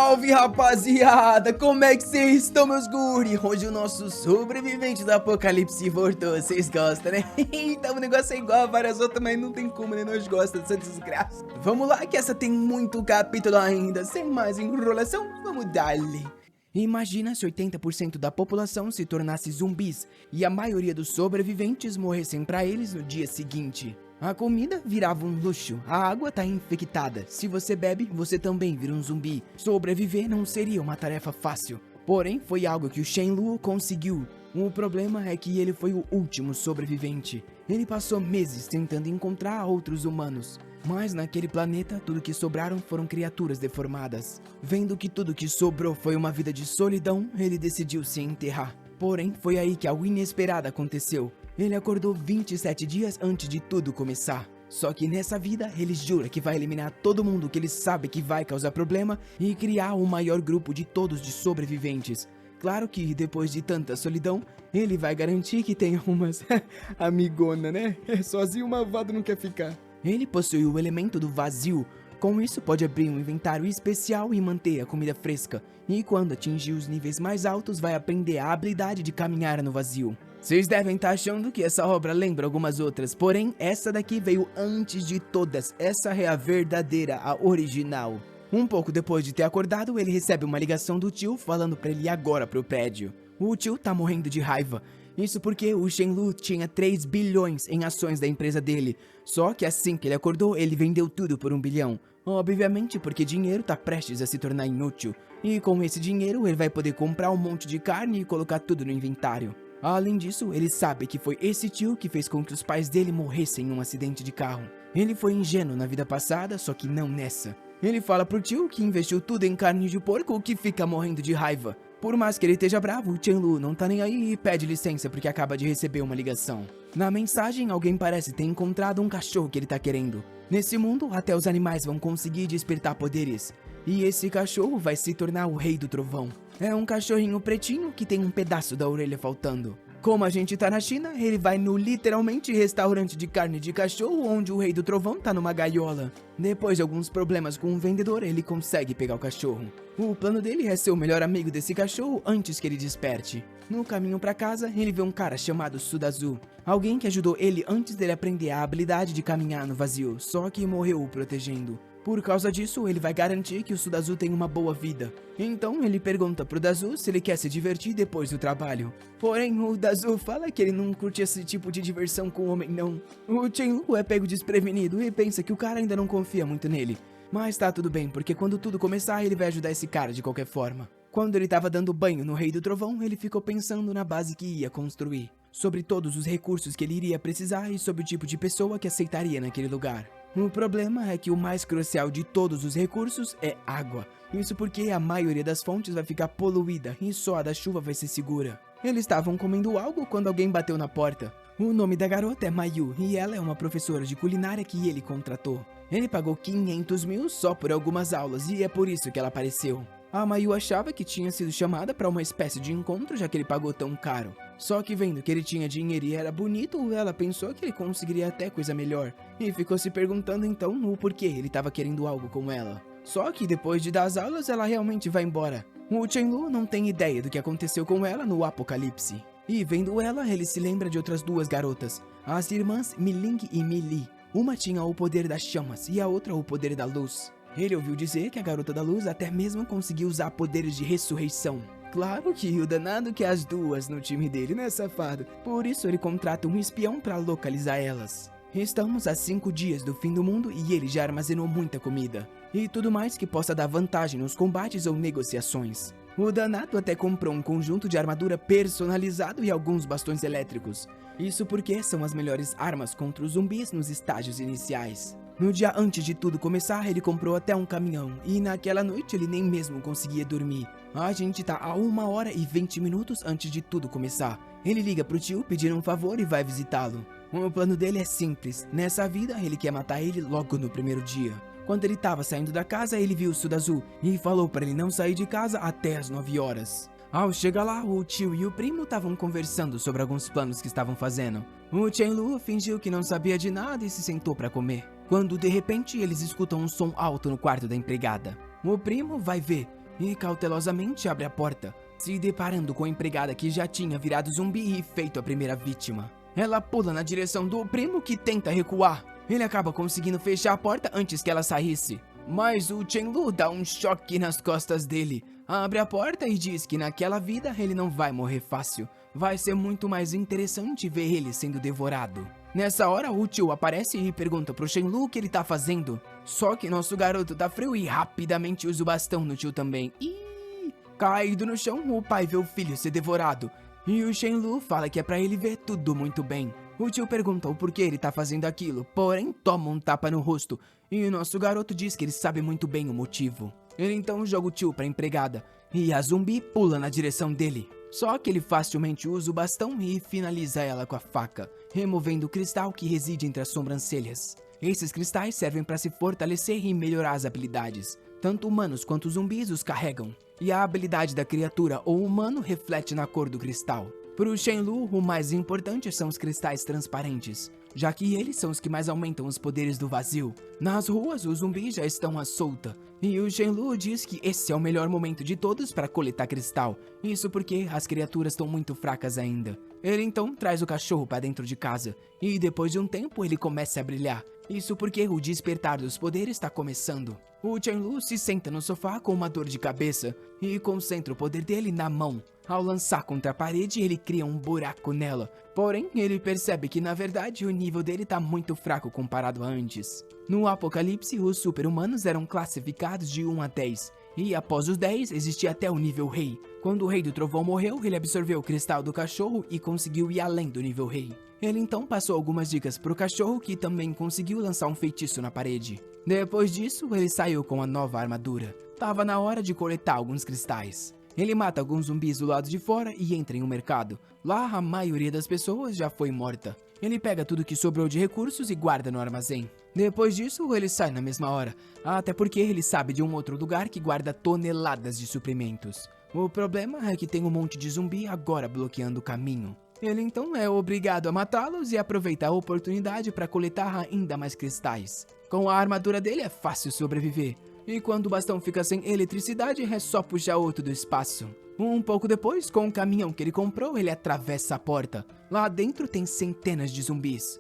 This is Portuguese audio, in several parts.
Salve, rapaziada! Como é que vocês estão, meus guri? Hoje o nosso sobrevivente do apocalipse voltou. Vocês gostam, né? Então o negócio é igual a várias outras, mas não tem como, né? Nós gostamos dessa desgraça. Vamos lá, que essa tem muito capítulo ainda. Sem mais enrolação, vamos dar-lhe. Imagina se 80% da população se tornasse zumbis e a maioria dos sobreviventes morressem pra eles no dia seguinte. A comida virava um luxo, a água tá infectada. Se você bebe, você também vira um zumbi. Sobreviver não seria uma tarefa fácil. Porém, foi algo que o Shenlong conseguiu. O problema é que ele foi o último sobrevivente. Ele passou meses tentando encontrar outros humanos. Mas naquele planeta, tudo que sobraram foram criaturas deformadas. Vendo que tudo que sobrou foi uma vida de solidão, ele decidiu se enterrar. Porém, foi aí que algo inesperado aconteceu. Ele acordou 27 dias antes de tudo começar. Só que nessa vida, ele jura que vai eliminar todo mundo que ele sabe que vai causar problema e criar o maior grupo de todos de sobreviventes. Claro que depois de tanta solidão, ele vai garantir que tenha umas amigona, né? Sozinho o malvado não quer ficar. Ele possui o elemento do vazio. Com isso, pode abrir um inventário especial e manter a comida fresca. E quando atingir os níveis mais altos, vai aprender a habilidade de caminhar no vazio. Vocês devem estar achando que essa obra lembra algumas outras, porém, essa daqui veio antes de todas. Essa é a verdadeira, a original. Um pouco depois de ter acordado, ele recebe uma ligação do tio falando pra ele ir agora pro prédio. O tio tá morrendo de raiva. Isso porque o Shenlong tinha 3 bilhões em ações da empresa dele. Só que assim que ele acordou, ele vendeu tudo por 1 bilhão. Obviamente porque dinheiro tá prestes a se tornar inútil. E com esse dinheiro, ele vai poder comprar um monte de carne e colocar tudo no inventário. Além disso, ele sabe que foi esse tio que fez com que os pais dele morressem em um acidente de carro. Ele foi ingênuo na vida passada, só que não nessa. Ele fala pro tio que investiu tudo em carne de porco, o que fica morrendo de raiva. Por mais que ele esteja bravo, o Shenlong não tá nem aí e pede licença porque acaba de receber uma ligação. Na mensagem, alguém parece ter encontrado um cachorro que ele tá querendo. Nesse mundo, até os animais vão conseguir despertar poderes. E esse cachorro vai se tornar o Rei do Trovão. É um cachorrinho pretinho que tem um pedaço da orelha faltando. Como a gente tá na China, ele vai no literalmente restaurante de carne de cachorro onde o Rei do Trovão tá numa gaiola. Depois de alguns problemas com o vendedor, ele consegue pegar o cachorro. O plano dele é ser o melhor amigo desse cachorro antes que ele desperte. No caminho pra casa, ele vê um cara chamado Sudazu. Alguém que ajudou ele antes dele aprender a habilidade de caminhar no vazio, só que morreu o protegendo. Por causa disso, ele vai garantir que o Sudazu tem uma boa vida. Então, ele pergunta pro Dazu se ele quer se divertir depois do trabalho. Porém, o Dazu fala que ele não curte esse tipo de diversão com o homem, não. O Shenlong é pego desprevenido e pensa que o cara ainda não confia muito nele. Mas tá tudo bem, porque quando tudo começar, ele vai ajudar esse cara de qualquer forma. Quando ele tava dando banho no Rei do Trovão, ele ficou pensando na base que ia construir. Sobre todos os recursos que ele iria precisar e sobre o tipo de pessoa que aceitaria naquele lugar. O problema é que o mais crucial de todos os recursos é água. Isso porque a maioria das fontes vai ficar poluída e só a da chuva vai ser segura. Eles estavam comendo algo quando alguém bateu na porta. O nome da garota é Mayu e ela é uma professora de culinária que ele contratou. Ele pagou 500 mil só por algumas aulas e é por isso que ela apareceu. A Mayu achava que tinha sido chamada para uma espécie de encontro já que ele pagou tão caro. Só que vendo que ele tinha dinheiro e era bonito, ela pensou que ele conseguiria até coisa melhor. E ficou se perguntando então o porquê ele estava querendo algo com ela. Só que depois de dar as aulas, ela realmente vai embora. O Shenlong não tem ideia do que aconteceu com ela no apocalipse. E vendo ela, ele se lembra de outras duas garotas, as irmãs Miling e Mili. Uma tinha o poder das chamas e a outra o poder da luz. Ele ouviu dizer que a garota da luz até mesmo conseguiu usar poderes de ressurreição. Claro que o danado quer as duas no time dele, né, safado? Por isso ele contrata um espião pra localizar elas. Estamos a 5 dias do fim do mundo e ele já armazenou muita comida. E tudo mais que possa dar vantagem nos combates ou negociações. O danado até comprou um conjunto de armadura personalizado e alguns bastões elétricos. Isso porque são as melhores armas contra os zumbis nos estágios iniciais. No dia antes de tudo começar, ele comprou até um caminhão, e naquela noite ele nem mesmo conseguia dormir. A gente tá a 1h20 antes de tudo começar. Ele liga pro tio pedindo um favor e vai visitá-lo. O plano dele é simples, nessa vida ele quer matar ele logo no primeiro dia. Quando ele tava saindo da casa, ele viu o Sudazu e falou para ele não sair de casa até as 9 horas. Ao chegar lá, o tio e o primo estavam conversando sobre alguns planos que estavam fazendo. O Shenlong fingiu que não sabia de nada e se sentou para comer. Quando de repente eles escutam um som alto no quarto da empregada. O primo vai ver e cautelosamente abre a porta, se deparando com a empregada que já tinha virado zumbi e feito a primeira vítima. Ela pula na direção do primo, que tenta recuar. Ele acaba conseguindo fechar a porta antes que ela saísse, mas o Chen-Lu dá um choque nas costas dele, abre a porta e diz que naquela vida ele não vai morrer fácil. Vai ser muito mais interessante ver ele sendo devorado. Nessa hora, o tio aparece e pergunta pro Chen-Lu o que ele tá fazendo. Só que nosso garoto tá frio e rapidamente usa o bastão no tio também. Caído no chão, o pai vê o filho ser devorado. E o Chen-Lu fala que é pra ele ver tudo muito bem. O tio pergunta o porquê ele tá fazendo aquilo, porém toma um tapa no rosto. E o nosso garoto diz que ele sabe muito bem o motivo. Ele então joga o tio pra empregada, e a zumbi pula na direção dele. Só que ele facilmente usa o bastão e finaliza ela com a faca, removendo o cristal que reside entre as sobrancelhas. Esses cristais servem para se fortalecer e melhorar as habilidades. Tanto humanos quanto zumbis os carregam, e a habilidade da criatura ou humano reflete na cor do cristal. Para o Chen-Lu, o mais importante são os cristais transparentes, já que eles são os que mais aumentam os poderes do vazio. Nas ruas, os zumbis já estão à solta, e o Chen-Lu diz que esse é o melhor momento de todos para coletar cristal. Isso porque as criaturas estão muito fracas ainda. Ele então traz o cachorro para dentro de casa, e depois de um tempo ele começa a brilhar. Isso porque o despertar dos poderes está começando. O Chen-Lu se senta no sofá com uma dor de cabeça e concentra o poder dele na mão. Ao lançar contra a parede, ele cria um buraco nela. Porém, ele percebe que na verdade o nível dele tá muito fraco comparado a antes. No Apocalipse, os super-humanos eram classificados de 1 a 10. E após os 10, existia até o nível rei. Quando o Rei do Trovão morreu, ele absorveu o cristal do cachorro e conseguiu ir além do nível rei. Ele então passou algumas dicas pro cachorro, que também conseguiu lançar um feitiço na parede. Depois disso, ele saiu com a nova armadura. Tava na hora de coletar alguns cristais. Ele mata alguns zumbis do lado de fora e entra em um mercado. Lá, a maioria das pessoas já foi morta. Ele pega tudo que sobrou de recursos e guarda no armazém. Depois disso, ele sai na mesma hora, até porque ele sabe de um outro lugar que guarda toneladas de suprimentos. O problema é que tem um monte de zumbi agora bloqueando o caminho. Ele então é obrigado a matá-los e aproveita a oportunidade para coletar ainda mais cristais. Com a armadura dele é fácil sobreviver, e quando o bastão fica sem eletricidade é só puxar outro do espaço. Um pouco depois, com o caminhão que ele comprou, ele atravessa a porta. Lá dentro tem centenas de zumbis.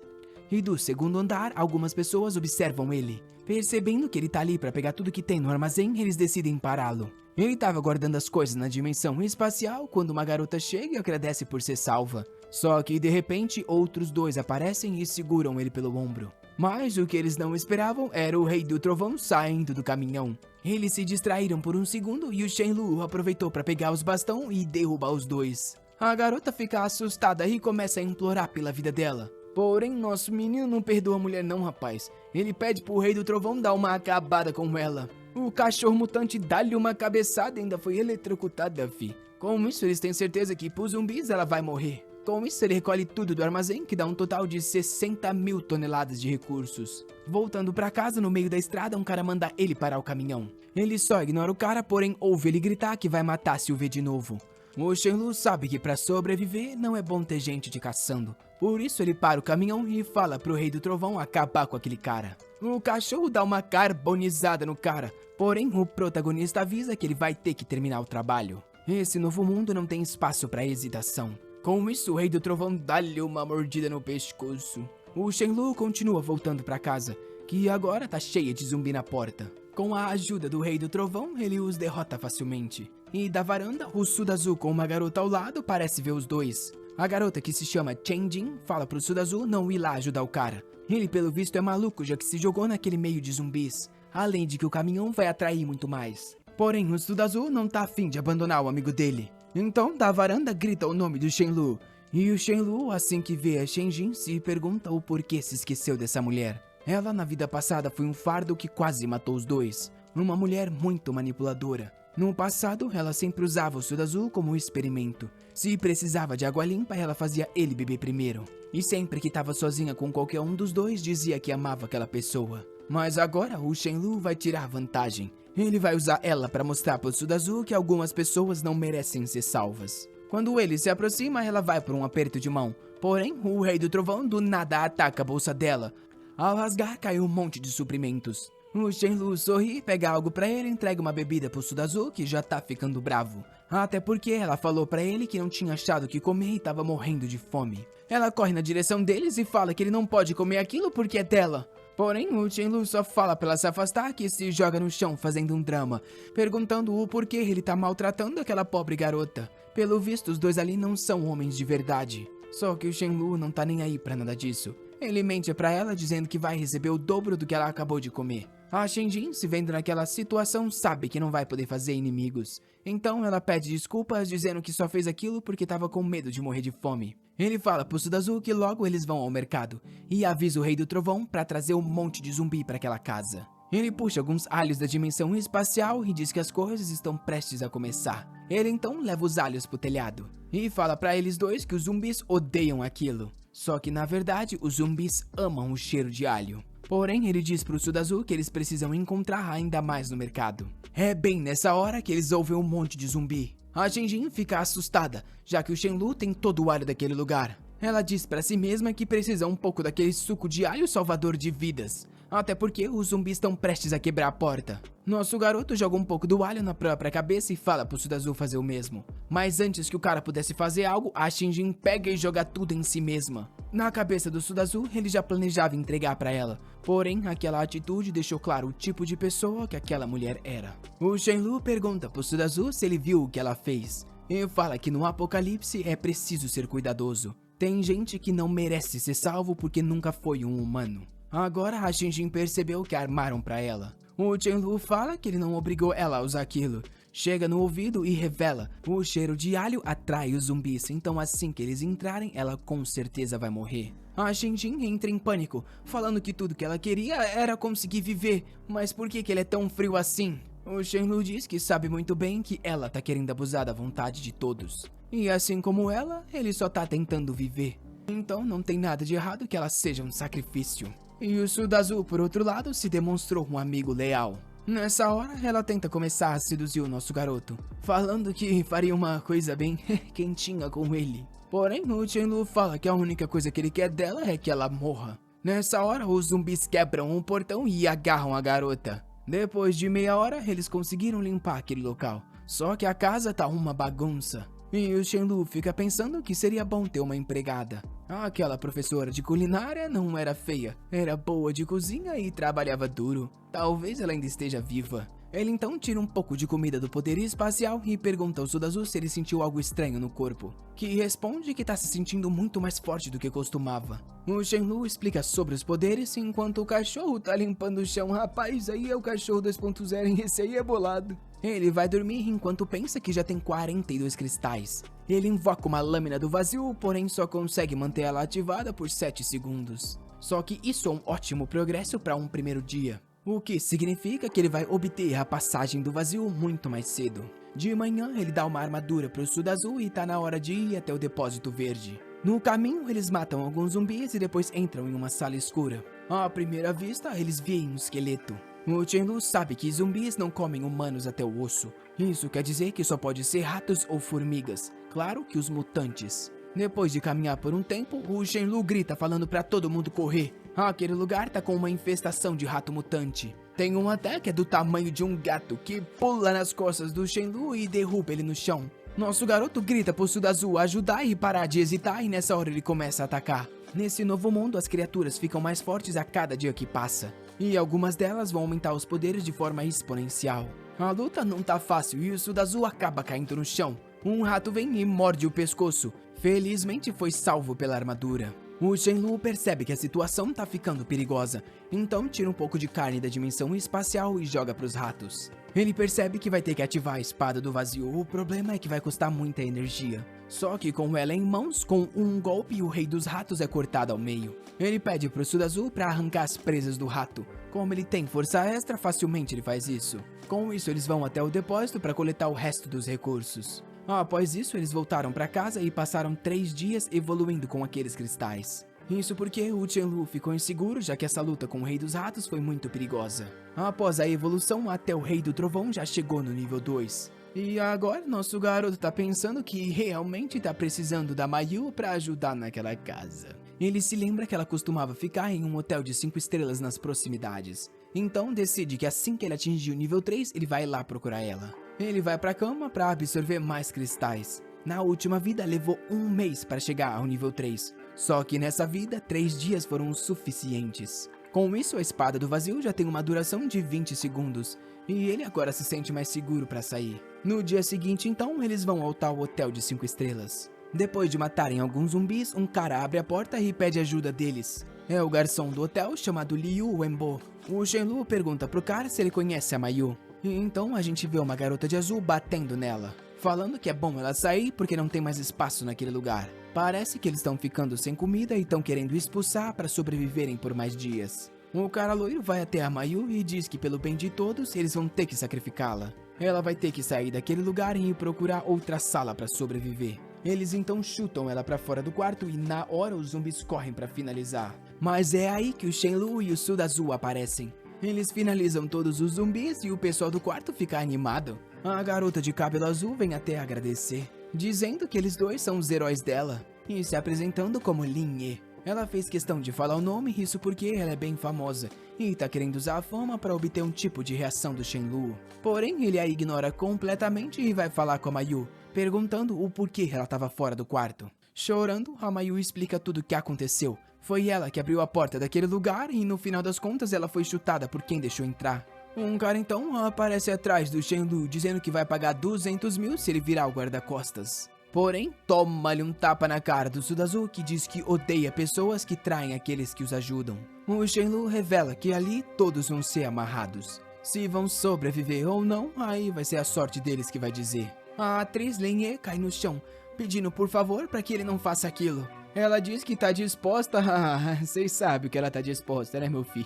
E do segundo andar, algumas pessoas observam ele. Percebendo que ele tá ali para pegar tudo que tem no armazém, eles decidem pará-lo. Ele estava guardando as coisas na dimensão espacial quando uma garota chega e agradece por ser salva. Só que de repente, outros dois aparecem e seguram ele pelo ombro. Mas o que eles não esperavam era o Rei do Trovão saindo do caminhão. Eles se distraíram por um segundo e o Chen-Lu aproveitou para pegar os bastão e derrubar os dois. A garota fica assustada e começa a implorar pela vida dela. Porém, nosso menino não perdoa a mulher não, rapaz. Ele pede pro Rei do Trovão dar uma acabada com ela. O cachorro mutante dá-lhe uma cabeçada e ainda foi eletrocutada, fi. Com isso, eles têm certeza que pros zumbis ela vai morrer. Com isso, ele recolhe tudo do armazém, que dá um total de 60 mil toneladas de recursos. Voltando pra casa, no meio da estrada, um cara manda ele parar o caminhão. Ele só ignora o cara, porém ouve ele gritar que vai matar se o ver de novo. O Chen-Lu sabe que pra sobreviver não é bom ter gente te caçando. Por isso ele para o caminhão e fala pro Rei do Trovão acabar com aquele cara. O cachorro dá uma carbonizada no cara, porém o protagonista avisa que ele vai ter que terminar o trabalho. Esse novo mundo não tem espaço pra hesitação. Com isso, o Rei do Trovão dá-lhe uma mordida no pescoço. O Chen-Lu continua voltando pra casa, que agora tá cheia de zumbi na porta. Com a ajuda do Rei do Trovão, ele os derrota facilmente. E da varanda, o Sudazu com uma garota ao lado parece ver os dois. A garota, que se chama Chen Jin, fala pro Sudazu não ir lá ajudar o cara. Ele, pelo visto, é maluco, já que se jogou naquele meio de zumbis. Além de que o caminhão vai atrair muito mais. Porém, o Sudazu não tá afim de abandonar o amigo dele. Então, da varanda grita o nome do Chen-Lu. E o Chen-Lu, assim que vê a Chen Jin, se pergunta o porquê se esqueceu dessa mulher. Ela, na vida passada, foi um fardo que quase matou os dois. Uma mulher muito manipuladora. No passado, ela sempre usava o Sudazu como experimento. Se precisava de água limpa, ela fazia ele beber primeiro. E sempre que estava sozinha com qualquer um dos dois, dizia que amava aquela pessoa. Mas agora, o Chen-Lu vai tirar vantagem. Ele vai usar ela para mostrar pro Sudazu que algumas pessoas não merecem ser salvas. Quando ele se aproxima, ela vai por um aperto de mão. Porém, o Rei do Trovão do nada ataca a bolsa dela. Ao rasgar, cai um monte de suprimentos. O Shenlu sorri, pega algo pra ele e entrega uma bebida pro Sudazu, que já tá ficando bravo. Até porque ela falou pra ele que não tinha achado o que comer e tava morrendo de fome. Ela corre na direção deles e fala que ele não pode comer aquilo porque é dela. Porém, o Shenlu só fala pra ela se afastar que se joga no chão fazendo um drama, perguntando o porquê ele tá maltratando aquela pobre garota. Pelo visto, os dois ali não são homens de verdade. Só que o Shenlu não tá nem aí pra nada disso. Ele mente pra ela dizendo que vai receber o dobro do que ela acabou de comer. A Shenjin, se vendo naquela situação, sabe que não vai poder fazer inimigos. Então ela pede desculpas dizendo que só fez aquilo porque tava com medo de morrer de fome. Ele fala pro Sudazu que logo eles vão ao mercado e avisa o Rei do Trovão pra trazer um monte de zumbi pra aquela casa. Ele puxa alguns alhos da dimensão espacial e diz que as coisas estão prestes a começar. Ele então leva os alhos pro telhado e fala pra eles dois que os zumbis odeiam aquilo. Só que na verdade os zumbis amam o cheiro de alho. Porém, ele diz pro Sudazu que eles precisam encontrar ainda mais no mercado. É bem nessa hora que eles ouvem um monte de zumbi. A Shenjin fica assustada, já que o Shenlu tem todo o alho daquele lugar. Ela diz pra si mesma que precisa um pouco daquele suco de alho salvador de vidas. Até porque os zumbis estão prestes a quebrar a porta. Nosso garoto joga um pouco do alho na própria cabeça e fala pro Sudazu fazer o mesmo. Mas antes que o cara pudesse fazer algo, a Shenjin pega e joga tudo em si mesma. Na cabeça do Sudazu, ele já planejava entregar pra ela. Porém, aquela atitude deixou claro o tipo de pessoa que aquela mulher era. O Shenlu pergunta pro Sudazu se ele viu o que ela fez. E fala que no apocalipse é preciso ser cuidadoso. Tem gente que não merece ser salvo porque nunca foi um humano. Agora a Shenjin percebeu que armaram pra ela. O Shenlu fala que ele não obrigou ela a usar aquilo. Chega no ouvido e revela: o cheiro de alho atrai os zumbis, então assim que eles entrarem, ela com certeza vai morrer. A Shenjin entra em pânico, falando que tudo que ela queria era conseguir viver, mas por que ele é tão frio assim? O Shenlu diz que sabe muito bem que ela tá querendo abusar da vontade de todos. E assim como ela, ele só tá tentando viver. Então não tem nada de errado que ela seja um sacrifício. E o Sudazu, por outro lado, se demonstrou um amigo leal. Nessa hora, ela tenta começar a seduzir o nosso garoto, falando que faria uma coisa bem quentinha com ele. Porém, o Shenlu fala que a única coisa que ele quer dela é que ela morra. Nessa hora, os zumbis quebram um portão e agarram a garota. Depois de meia hora, eles conseguiram limpar aquele local. Só que a casa tá uma bagunça. E o Shenlu fica pensando que seria bom ter uma empregada. Aquela professora de culinária não era feia, era boa de cozinha e trabalhava duro. Talvez ela ainda esteja viva. Ele então tira um pouco de comida do poder espacial e pergunta ao Sudazu se ele sentiu algo estranho no corpo, que responde que tá se sentindo muito mais forte do que costumava. O Shenlu explica sobre os poderes enquanto o cachorro tá limpando o chão. Rapaz, aí é o cachorro 2.0 e esse aí é bolado. Ele vai dormir enquanto pensa que já tem 42 cristais. Ele invoca uma lâmina do vazio, porém só consegue manter ela ativada por 7 segundos. Só que isso é um ótimo progresso para um primeiro dia. O que significa que ele vai obter a passagem do vazio muito mais cedo. De manhã, ele dá uma armadura pro Sudazu e tá na hora de ir até o depósito verde. No caminho, eles matam alguns zumbis e depois entram em uma sala escura. À primeira vista, eles veem um esqueleto. O Shenlu sabe que zumbis não comem humanos até o osso. Isso quer dizer que só pode ser ratos ou formigas. Claro que os mutantes. Depois de caminhar por um tempo, o Shenlu grita falando pra todo mundo correr. Aquele lugar tá com uma infestação de rato mutante. Tem um até que é do tamanho de um gato que pula nas costas do Shenlu e derruba ele no chão. Nosso garoto grita pro Sudazu ajudar e parar de hesitar e nessa hora ele começa a atacar. Nesse novo mundo, as criaturas ficam mais fortes a cada dia que passa. E algumas delas vão aumentar os poderes de forma exponencial. A luta não tá fácil e o Sudazu acaba caindo no chão. Um rato vem e morde o pescoço. Felizmente foi salvo pela armadura. O Shenlu percebe que a situação tá ficando perigosa, então tira um pouco de carne da dimensão espacial e joga pros ratos. Ele percebe que vai ter que ativar a espada do vazio, o problema é que vai custar muita energia. Só que com ela em mãos, com um golpe o rei dos ratos é cortado ao meio. Ele pede pro Sudazu pra arrancar as presas do rato. Como ele tem força extra, facilmente ele faz isso. Com isso eles vão até o depósito para coletar o resto dos recursos. Após isso, eles voltaram para casa e passaram 3 dias evoluindo com aqueles cristais. Isso porque o Shenlu ficou inseguro, já que essa luta com o Rei dos Ratos foi muito perigosa. Após a evolução, até o Rei do Trovão já chegou no nível 2. E agora, nosso garoto tá pensando que realmente tá precisando da Mayu para ajudar naquela casa. Ele se lembra que ela costumava ficar em um hotel de 5 estrelas nas proximidades. Então decide que assim que ele atingir o nível 3, ele vai lá procurar ela. Ele vai pra cama pra absorver mais cristais. Na última vida levou 1 mês para chegar ao nível 3. Só que nessa vida, 3 dias foram os suficientes. Com isso, a espada do vazio já tem uma duração de 20 segundos. E ele agora se sente mais seguro para sair. No dia seguinte, então, eles vão ao tal hotel de 5 estrelas. Depois de matarem alguns zumbis, um cara abre a porta e pede ajuda deles. É o garçom do hotel chamado Liu Wenbo. O Shenlu pergunta pro cara se ele conhece a Mayu. E então a gente vê uma garota de azul batendo nela, falando que é bom ela sair porque não tem mais espaço naquele lugar. Parece que eles estão ficando sem comida e estão querendo expulsar para sobreviverem por mais dias. O cara loiro vai até a Mayu e diz que pelo bem de todos eles vão ter que sacrificá-la. Ela vai ter que sair daquele lugar e ir procurar outra sala para sobreviver. Eles então chutam ela para fora do quarto e na hora os zumbis correm para finalizar. Mas é aí que o Shenlu e o Suda Azul aparecem. Eles finalizam todos os zumbis e o pessoal do quarto fica animado. A garota de cabelo azul vem até agradecer, dizendo que eles dois são os heróis dela, e se apresentando como Lin Ye. Ela fez questão de falar o nome, isso porque ela é bem famosa, e tá querendo usar a fama para obter um tipo de reação do Shenlu. Porém, ele a ignora completamente e vai falar com a Mayu, perguntando o porquê ela estava fora do quarto. Chorando, a Mayu explica tudo o que aconteceu. Foi ela que abriu a porta daquele lugar e no final das contas ela foi chutada por quem deixou entrar. Um cara então aparece atrás do Shenlu dizendo que vai pagar 200 mil se ele virar o guarda-costas. Porém, toma-lhe um tapa na cara do Suda Azul que diz que odeia pessoas que traem aqueles que os ajudam. O Shenlu revela que ali todos vão ser amarrados. Se vão sobreviver ou não, aí vai ser a sorte deles que vai dizer. A atriz Lin Ye cai no chão, pedindo por favor para que ele não faça aquilo. Ela diz que tá disposta a... Vocês sabem o que ela tá disposta, né, meu filho?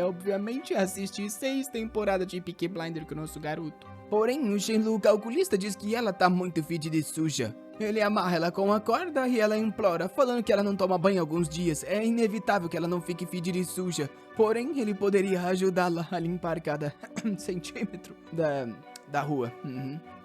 Obviamente assistir 6 temporadas de Peaky Blinders com o nosso garoto. Porém, o Shenlu calculista diz que ela tá muito fedida e suja. Ele amarra ela com a corda e ela implora, falando que ela não toma banho há alguns dias. É inevitável que ela não fique fedida e suja. Porém, ele poderia ajudá-la a limpar cada centímetro da rua.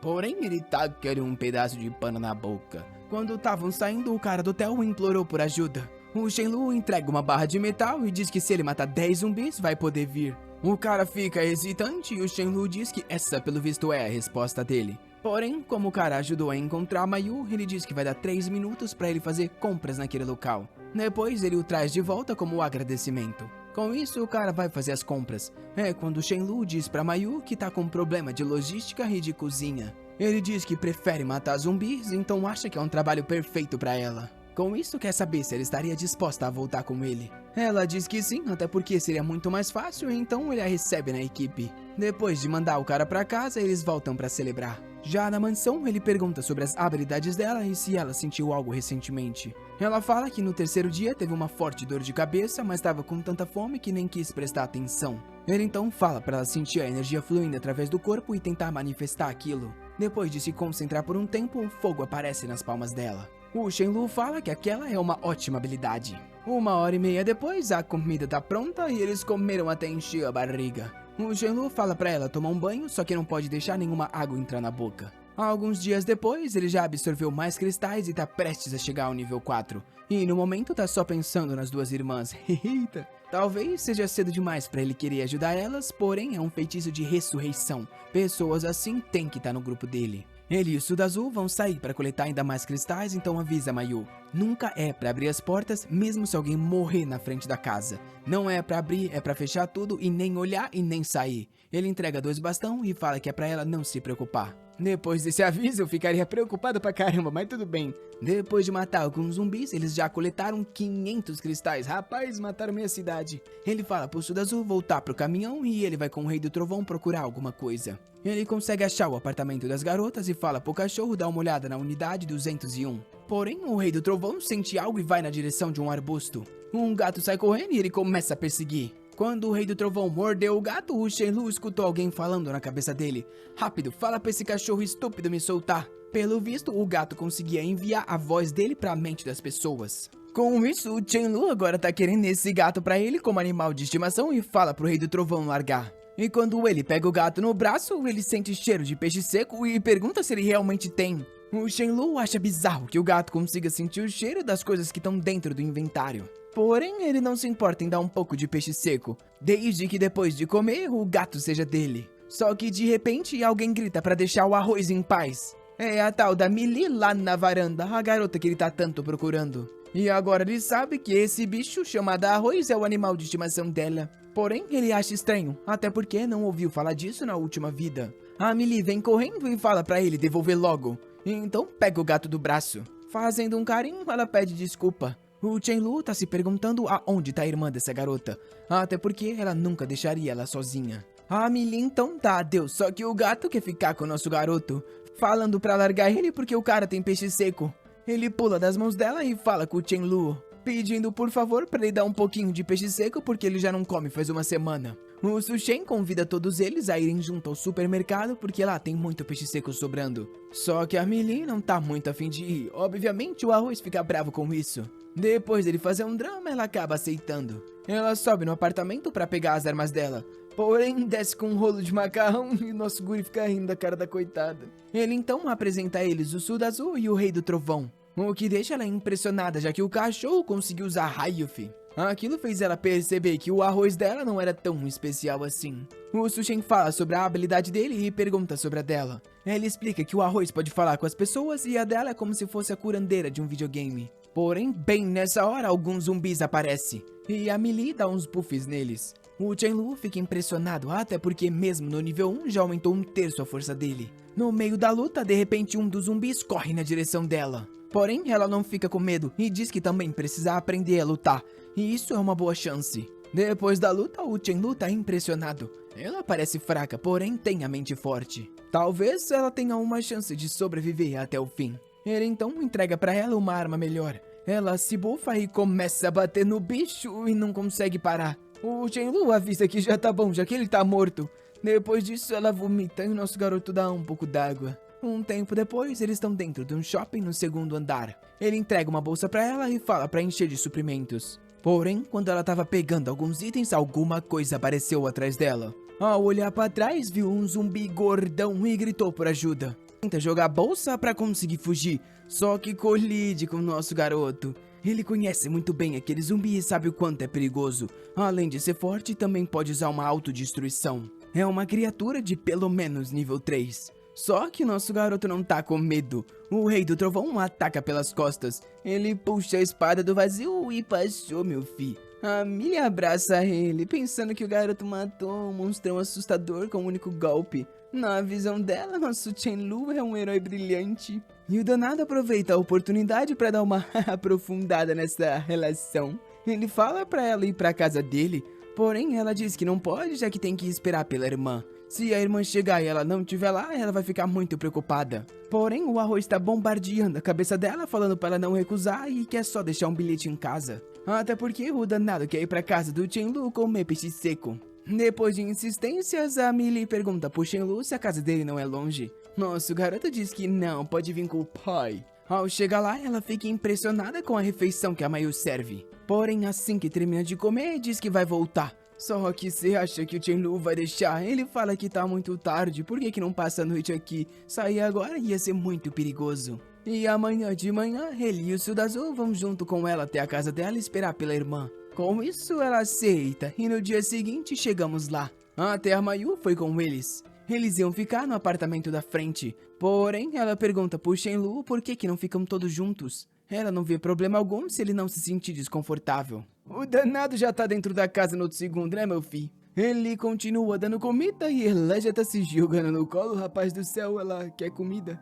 Porém, ele taca-lhe um pedaço de pano na boca. Quando estavam saindo, o cara do hotel implorou por ajuda. O Shenlu entrega uma barra de metal e diz que se ele matar 10 zumbis, vai poder vir. O cara fica hesitante e o Shenlu diz que essa, pelo visto, é a resposta dele. Porém, como o cara ajudou a encontrar a Mayu, ele diz que vai dar 3 minutos para ele fazer compras naquele local. Depois, ele o traz de volta como agradecimento. Com isso, o cara vai fazer as compras. É quando o Shenlu diz pra Mayu que tá com problema de logística e de cozinha. Ele diz que prefere matar zumbis, então acha que é um trabalho perfeito pra ela. Com isso, quer saber se ela estaria disposta a voltar com ele. Ela diz que sim, até porque seria muito mais fácil, então ele a recebe na equipe. Depois de mandar o cara pra casa, eles voltam pra celebrar. Já na mansão, ele pergunta sobre as habilidades dela e se ela sentiu algo recentemente. Ela fala que no 3º dia teve uma forte dor de cabeça, mas estava com tanta fome que nem quis prestar atenção. Ele então fala para ela sentir a energia fluindo através do corpo e tentar manifestar aquilo. Depois de se concentrar por um tempo, o fogo aparece nas palmas dela. O Shenlu fala que aquela é uma ótima habilidade. 1h30 depois, a comida tá pronta e eles comeram até encher a barriga. O Shenlu fala pra ela tomar um banho, só que não pode deixar nenhuma água entrar na boca. Alguns dias depois, ele já absorveu mais cristais e tá prestes a chegar ao nível 4. E no momento tá só pensando nas 2 irmãs. Eita! Talvez seja cedo demais pra ele querer ajudar elas, porém é um feitiço de ressurreição. Pessoas assim têm que estar no grupo dele. Ele e o Suda Azul vão sair para coletar ainda mais cristais, então avisa a Mayu. Nunca é para abrir as portas, mesmo se alguém morrer na frente da casa. Não é para abrir, é para fechar tudo e nem olhar e nem sair. Ele entrega 2 bastão e fala que é para ela não se preocupar. Depois desse aviso, eu ficaria preocupado pra caramba, mas tudo bem. Depois de matar alguns zumbis, eles já coletaram 500 cristais. Rapaz, mataram minha cidade. Ele fala pro Suda Azul voltar pro caminhão e ele vai com o Rei do Trovão procurar alguma coisa. Ele consegue achar o apartamento das garotas e fala pro cachorro dar uma olhada na unidade 201. Porém, o Rei do Trovão sente algo e vai na direção de um arbusto. Um gato sai correndo e ele começa a perseguir. Quando o Rei do Trovão mordeu o gato, o Shenlu escutou alguém falando na cabeça dele. Rápido, fala pra esse cachorro estúpido me soltar. Pelo visto, o gato conseguia enviar a voz dele pra mente das pessoas. Com isso, o Shenlu agora tá querendo esse gato pra ele como animal de estimação e fala pro Rei do Trovão largar. E quando ele pega o gato no braço, ele sente cheiro de peixe seco e pergunta se ele realmente tem. O Shenlu acha bizarro que o gato consiga sentir o cheiro das coisas que estão dentro do inventário. Porém, ele não se importa em dar um pouco de peixe seco, desde que depois de comer, o gato seja dele. Só que de repente, alguém grita pra deixar o arroz em paz. É a tal da Millie lá na varanda, a garota que ele tá tanto procurando. E agora ele sabe que esse bicho chamado arroz é o animal de estimação dela. Porém, ele acha estranho, até porque não ouviu falar disso na última vida. A Millie vem correndo e fala pra ele devolver logo. Então pega o gato do braço. Fazendo um carinho, ela pede desculpa. O Chen-Lu tá se perguntando aonde tá a irmã dessa garota, até porque ela nunca deixaria ela sozinha. A Millie então dá adeus, só que o gato quer ficar com o nosso garoto, falando pra largar ele porque o cara tem peixe seco. Ele pula das mãos dela e fala com o Chen-Lu, pedindo por favor pra ele dar um pouquinho de peixe seco porque ele já não come faz uma semana. O Su-Shen convida todos eles a irem junto ao supermercado porque lá tem muito peixe seco sobrando. Só que a Millie não tá muito afim de ir, obviamente o arroz fica bravo com isso. Depois dele fazer um drama, ela acaba aceitando. Ela sobe no apartamento pra pegar as armas dela, porém desce com um rolo de macarrão e nosso guri fica rindo da cara da coitada. Ele então apresenta a eles o Suda Azul e o Rei do Trovão, o que deixa ela impressionada já que o cachorro conseguiu usar raio, fi. Aquilo fez ela perceber que o arroz dela não era tão especial assim. O Su-Shen fala sobre a habilidade dele e pergunta sobre a dela. Ela explica que o arroz pode falar com as pessoas e a dela é como se fosse a curandeira de um videogame. Porém, bem nessa hora, alguns zumbis aparecem e a Millie dá uns buffs neles. O Chen-Lu fica impressionado, até porque mesmo no nível 1 já aumentou 1/3 a força dele. No meio da luta, de repente um dos zumbis corre na direção dela. Porém, ela não fica com medo e diz que também precisa aprender a lutar, e isso é uma boa chance. Depois da luta, o Chen-Lu tá impressionado. Ela parece fraca, porém tem a mente forte. Talvez ela tenha uma chance de sobreviver até o fim. Ele então entrega pra ela uma arma melhor. Ela se bufa e começa a bater no bicho e não consegue parar. O Chen-Lu avisa que já tá bom, já que ele tá morto. Depois disso, ela vomita e o nosso garoto dá um pouco d'água. Um tempo depois, eles estão dentro de um shopping no segundo andar. Ele entrega uma bolsa pra ela e fala pra encher de suprimentos. Porém, quando ela tava pegando alguns itens, alguma coisa apareceu atrás dela. Ao olhar pra trás, viu um zumbi gordão e gritou por ajuda. Tenta jogar a bolsa pra conseguir fugir, só que colide com o nosso garoto. Ele conhece muito bem aquele zumbi e sabe o quanto é perigoso. Além de ser forte, também pode usar uma autodestruição. É uma criatura de pelo menos nível 3. Só que nosso garoto não tá com medo. O Rei do Trovão ataca pelas costas. Ele puxa a espada do vazio e passou, meu fi. A Millie abraça ele, pensando que o garoto matou um monstrão assustador com um único golpe. Na visão dela, nosso Chen-Lu é um herói brilhante. E o danado aproveita a oportunidade para dar uma aprofundada nessa relação. Ele fala pra ela ir pra casa dele, porém ela diz que não pode, já que tem que esperar pela irmã. Se a irmã chegar e ela não estiver lá, ela vai ficar muito preocupada. Porém, o arroz está bombardeando a cabeça dela, falando para ela não recusar e que é só deixar um bilhete em casa. Até porque o danado quer ir pra casa do Chen-Lu comer peixe seco. Depois de insistências, a Millie pergunta pro Chen-Lu se a casa dele não é longe. Nosso garoto diz que não, pode vir com o pai. Ao chegar lá, ela fica impressionada com a refeição que a Mayu serve. Porém, assim que termina de comer, diz que vai voltar. Só que você acha que o Chen-Lu vai deixar? Ele fala que tá muito tarde, por que não passa a noite aqui? Sair agora ia ser muito perigoso. E amanhã de manhã, ele e o Suda Azul vão junto com ela até a casa dela esperar pela irmã. Com isso, ela aceita, e no dia seguinte chegamos lá. Até a Mayu foi com eles. Eles iam ficar no apartamento da frente. Porém, ela pergunta pro Chen-Lu por que não ficam todos juntos. Ela não vê problema algum se ele não se sentir desconfortável. O danado já tá dentro da casa no outro segundo, né, meu filho? Ele continua dando comida e ela já tá se jogando no colo. Rapaz do céu, ela quer comida.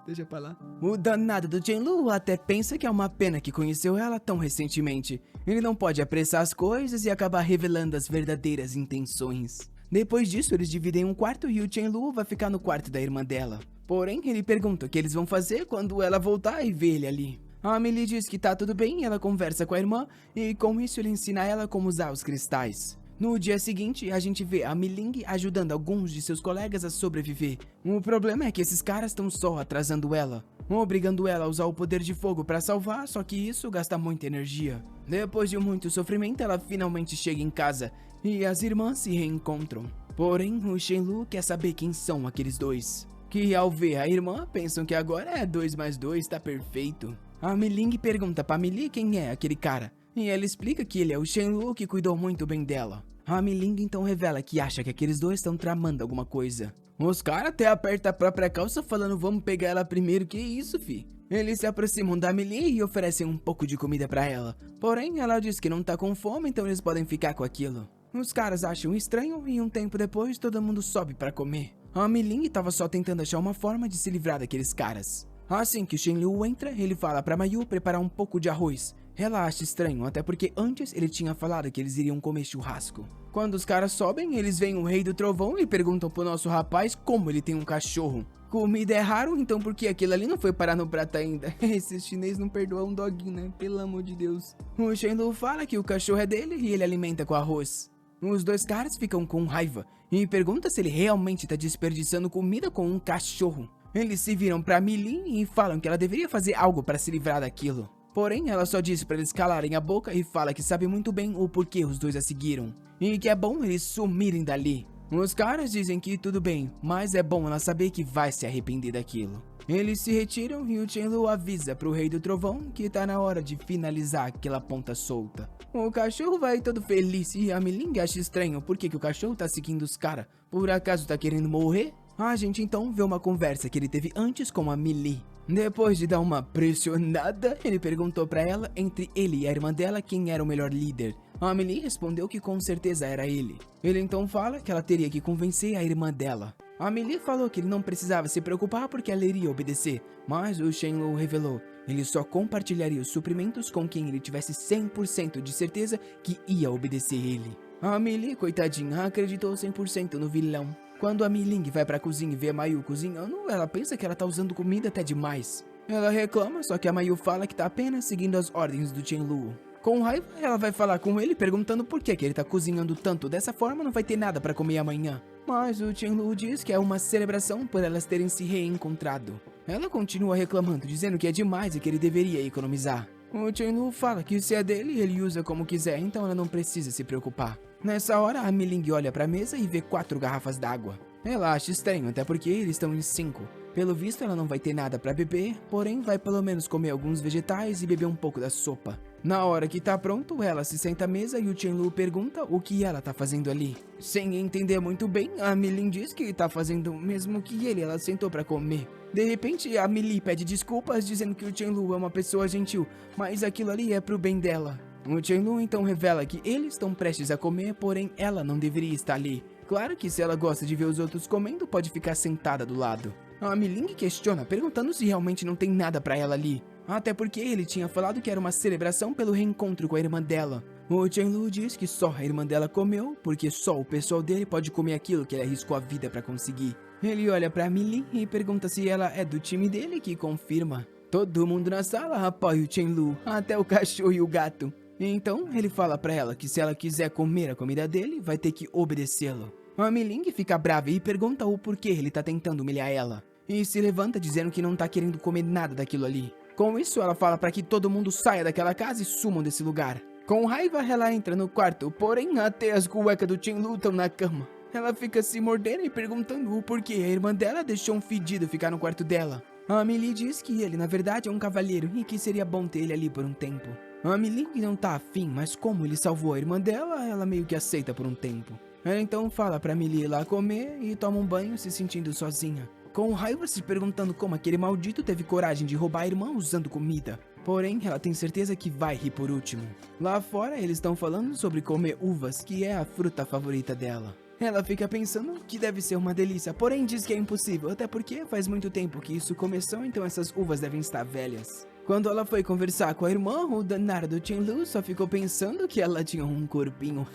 Deixa pra lá. O danado do Chen-Lu até pensa que é uma pena que conheceu ela tão recentemente. Ele não pode apressar as coisas e acabar revelando as verdadeiras intenções. Depois disso, eles dividem um quarto e o Chen-Lu vai ficar no quarto da irmã dela. Porém, ele pergunta o que eles vão fazer quando ela voltar e vê ele ali. A Millie diz que tá tudo bem e ela conversa com a irmã e com isso ele ensina ela como usar os cristais. No dia seguinte, a gente vê a Milling ajudando alguns de seus colegas a sobreviver. O problema é que esses caras estão só atrasando ela, obrigando ela a usar o poder de fogo para salvar, só que isso gasta muita energia. Depois de muito sofrimento, ela finalmente chega em casa e as irmãs se reencontram. Porém, o Chen-Lu quer saber quem são aqueles dois, que ao ver a irmã pensam que agora é 2 mais 2, tá perfeito. A Milling pergunta pra Millie quem é aquele cara. E ela explica que ele é o Shenlu que cuidou muito bem dela. A Mi-Ling então revela que acha que aqueles dois estão tramando alguma coisa. Os caras até apertam a própria calça falando vamos pegar ela primeiro, que isso fi. Eles se aproximam da Mi-Ling e oferecem um pouco de comida pra ela. Porém, ela diz que não tá com fome, então eles podem ficar com aquilo. Os caras acham estranho e um tempo depois todo mundo sobe pra comer. A Mi-Ling tava só tentando achar uma forma de se livrar daqueles caras. Assim que o Shenlu entra, ele fala pra Mayu preparar um pouco de arroz. Ela acha estranho, até porque antes ele tinha falado que eles iriam comer churrasco. Quando os caras sobem, eles veem o Rei do Trovão e perguntam pro nosso rapaz como ele tem um cachorro. Comida é raro, então por que aquilo ali não foi parar no prato ainda? Esse chinês não perdoa um doguinho, né? Pelo amor de Deus. O Shenlu fala que o cachorro é dele e ele alimenta com arroz. Os dois caras ficam com raiva e perguntam se ele realmente tá desperdiçando comida com um cachorro. Eles se viram pra Mi-Ling e falam que ela deveria fazer algo para se livrar daquilo. Porém, ela só disse para eles calarem a boca e fala que sabe muito bem o porquê os dois a seguiram. E que é bom eles sumirem dali. Os caras dizem que tudo bem, mas é bom ela saber que vai se arrepender daquilo. Eles se retiram e o Shenlu avisa pro Rei do Trovão que tá na hora de finalizar aquela ponta solta. O cachorro vai todo feliz e a Mi-Ling acha estranho por que o cachorro tá seguindo os caras. Por acaso tá querendo morrer? A gente então vê uma conversa que ele teve antes com a Mi-Li. Depois de dar uma pressionada, ele perguntou pra ela, entre ele e a irmã dela, quem era o melhor líder. A Mi-Li respondeu que com certeza era ele. Ele então fala que ela teria que convencer a irmã dela. A Mi-Li falou que ele não precisava se preocupar porque ela iria obedecer, mas o Shenlu revelou. Ele só compartilharia os suprimentos com quem ele tivesse 100% de certeza que ia obedecer ele. A Mi-Li, coitadinha, acreditou 100% no vilão. Quando a Mi-Ling vai pra cozinha e vê a Mayu cozinhando, ela pensa que ela tá usando comida até demais. Ela reclama, só que a Mayu fala que tá apenas seguindo as ordens do Shenlu. Com raiva, ela vai falar com ele perguntando por que ele tá cozinhando tanto, dessa forma não vai ter nada pra comer amanhã. Mas o Shenlu diz que é uma celebração por elas terem se reencontrado. Ela continua reclamando, dizendo que é demais e que ele deveria economizar. O Shenlu fala que se é dele, ele usa como quiser, então ela não precisa se preocupar. Nessa hora, a Mi-Ling olha pra mesa e vê 4 garrafas d'água. Ela acha estranho, até porque eles estão em 5. Pelo visto, ela não vai ter nada pra beber, porém vai pelo menos comer alguns vegetais e beber um pouco da sopa. Na hora que tá pronto, ela se senta à mesa e o Shenlu pergunta o que ela tá fazendo ali. Sem entender muito bem, a Mi-Ling diz que tá fazendo o mesmo que ele, ela sentou pra comer. De repente, a Mi-Li pede desculpas, dizendo que o Shenlu é uma pessoa gentil, mas aquilo ali é pro bem dela. O Shenlu então revela que eles estão prestes a comer, porém ela não deveria estar ali. Claro que se ela gosta de ver os outros comendo, pode ficar sentada do lado. A Mi-Ling questiona, perguntando se realmente não tem nada pra ela ali. Até porque ele tinha falado que era uma celebração pelo reencontro com a irmã dela. O Shenlu diz que só a irmã dela comeu, porque só o pessoal dele pode comer aquilo que ele arriscou a vida pra conseguir. Ele olha pra Mi-Li e pergunta se ela é do time dele, que confirma. Todo mundo na sala apoia o Shenlu, até o cachorro e o gato. Então ele fala pra ela que se ela quiser comer a comida dele, vai ter que obedecê-lo. A Mi-Ling fica brava e pergunta o porquê ele tá tentando humilhar ela. E se levanta dizendo que não tá querendo comer nada daquilo ali. Com isso, ela fala pra que todo mundo saia daquela casa e sumam desse lugar. Com raiva, ela entra no quarto, porém até as cuecas do Shenlu estão na cama. Ela fica se mordendo e perguntando o porquê a irmã dela deixou um fedido ficar no quarto dela. A Mi-Li diz que ele na verdade é um cavalheiro e que seria bom ter ele ali por um tempo. A Mi-Ling não tá afim, mas como ele salvou a irmã dela, ela meio que aceita por um tempo. Ela então fala pra Mi-Li ir lá comer e toma um banho se sentindo sozinha. Com raiva se perguntando como aquele maldito teve coragem de roubar a irmã usando comida. Porém, ela tem certeza que vai rir por último. Lá fora, eles estão falando sobre comer uvas, que é a fruta favorita dela. Ela fica pensando que deve ser uma delícia, porém diz que é impossível, até porque faz muito tempo que isso começou, então essas uvas devem estar velhas. Quando ela foi conversar com a irmã, o danado do Shenlu só ficou pensando que ela tinha um corpinho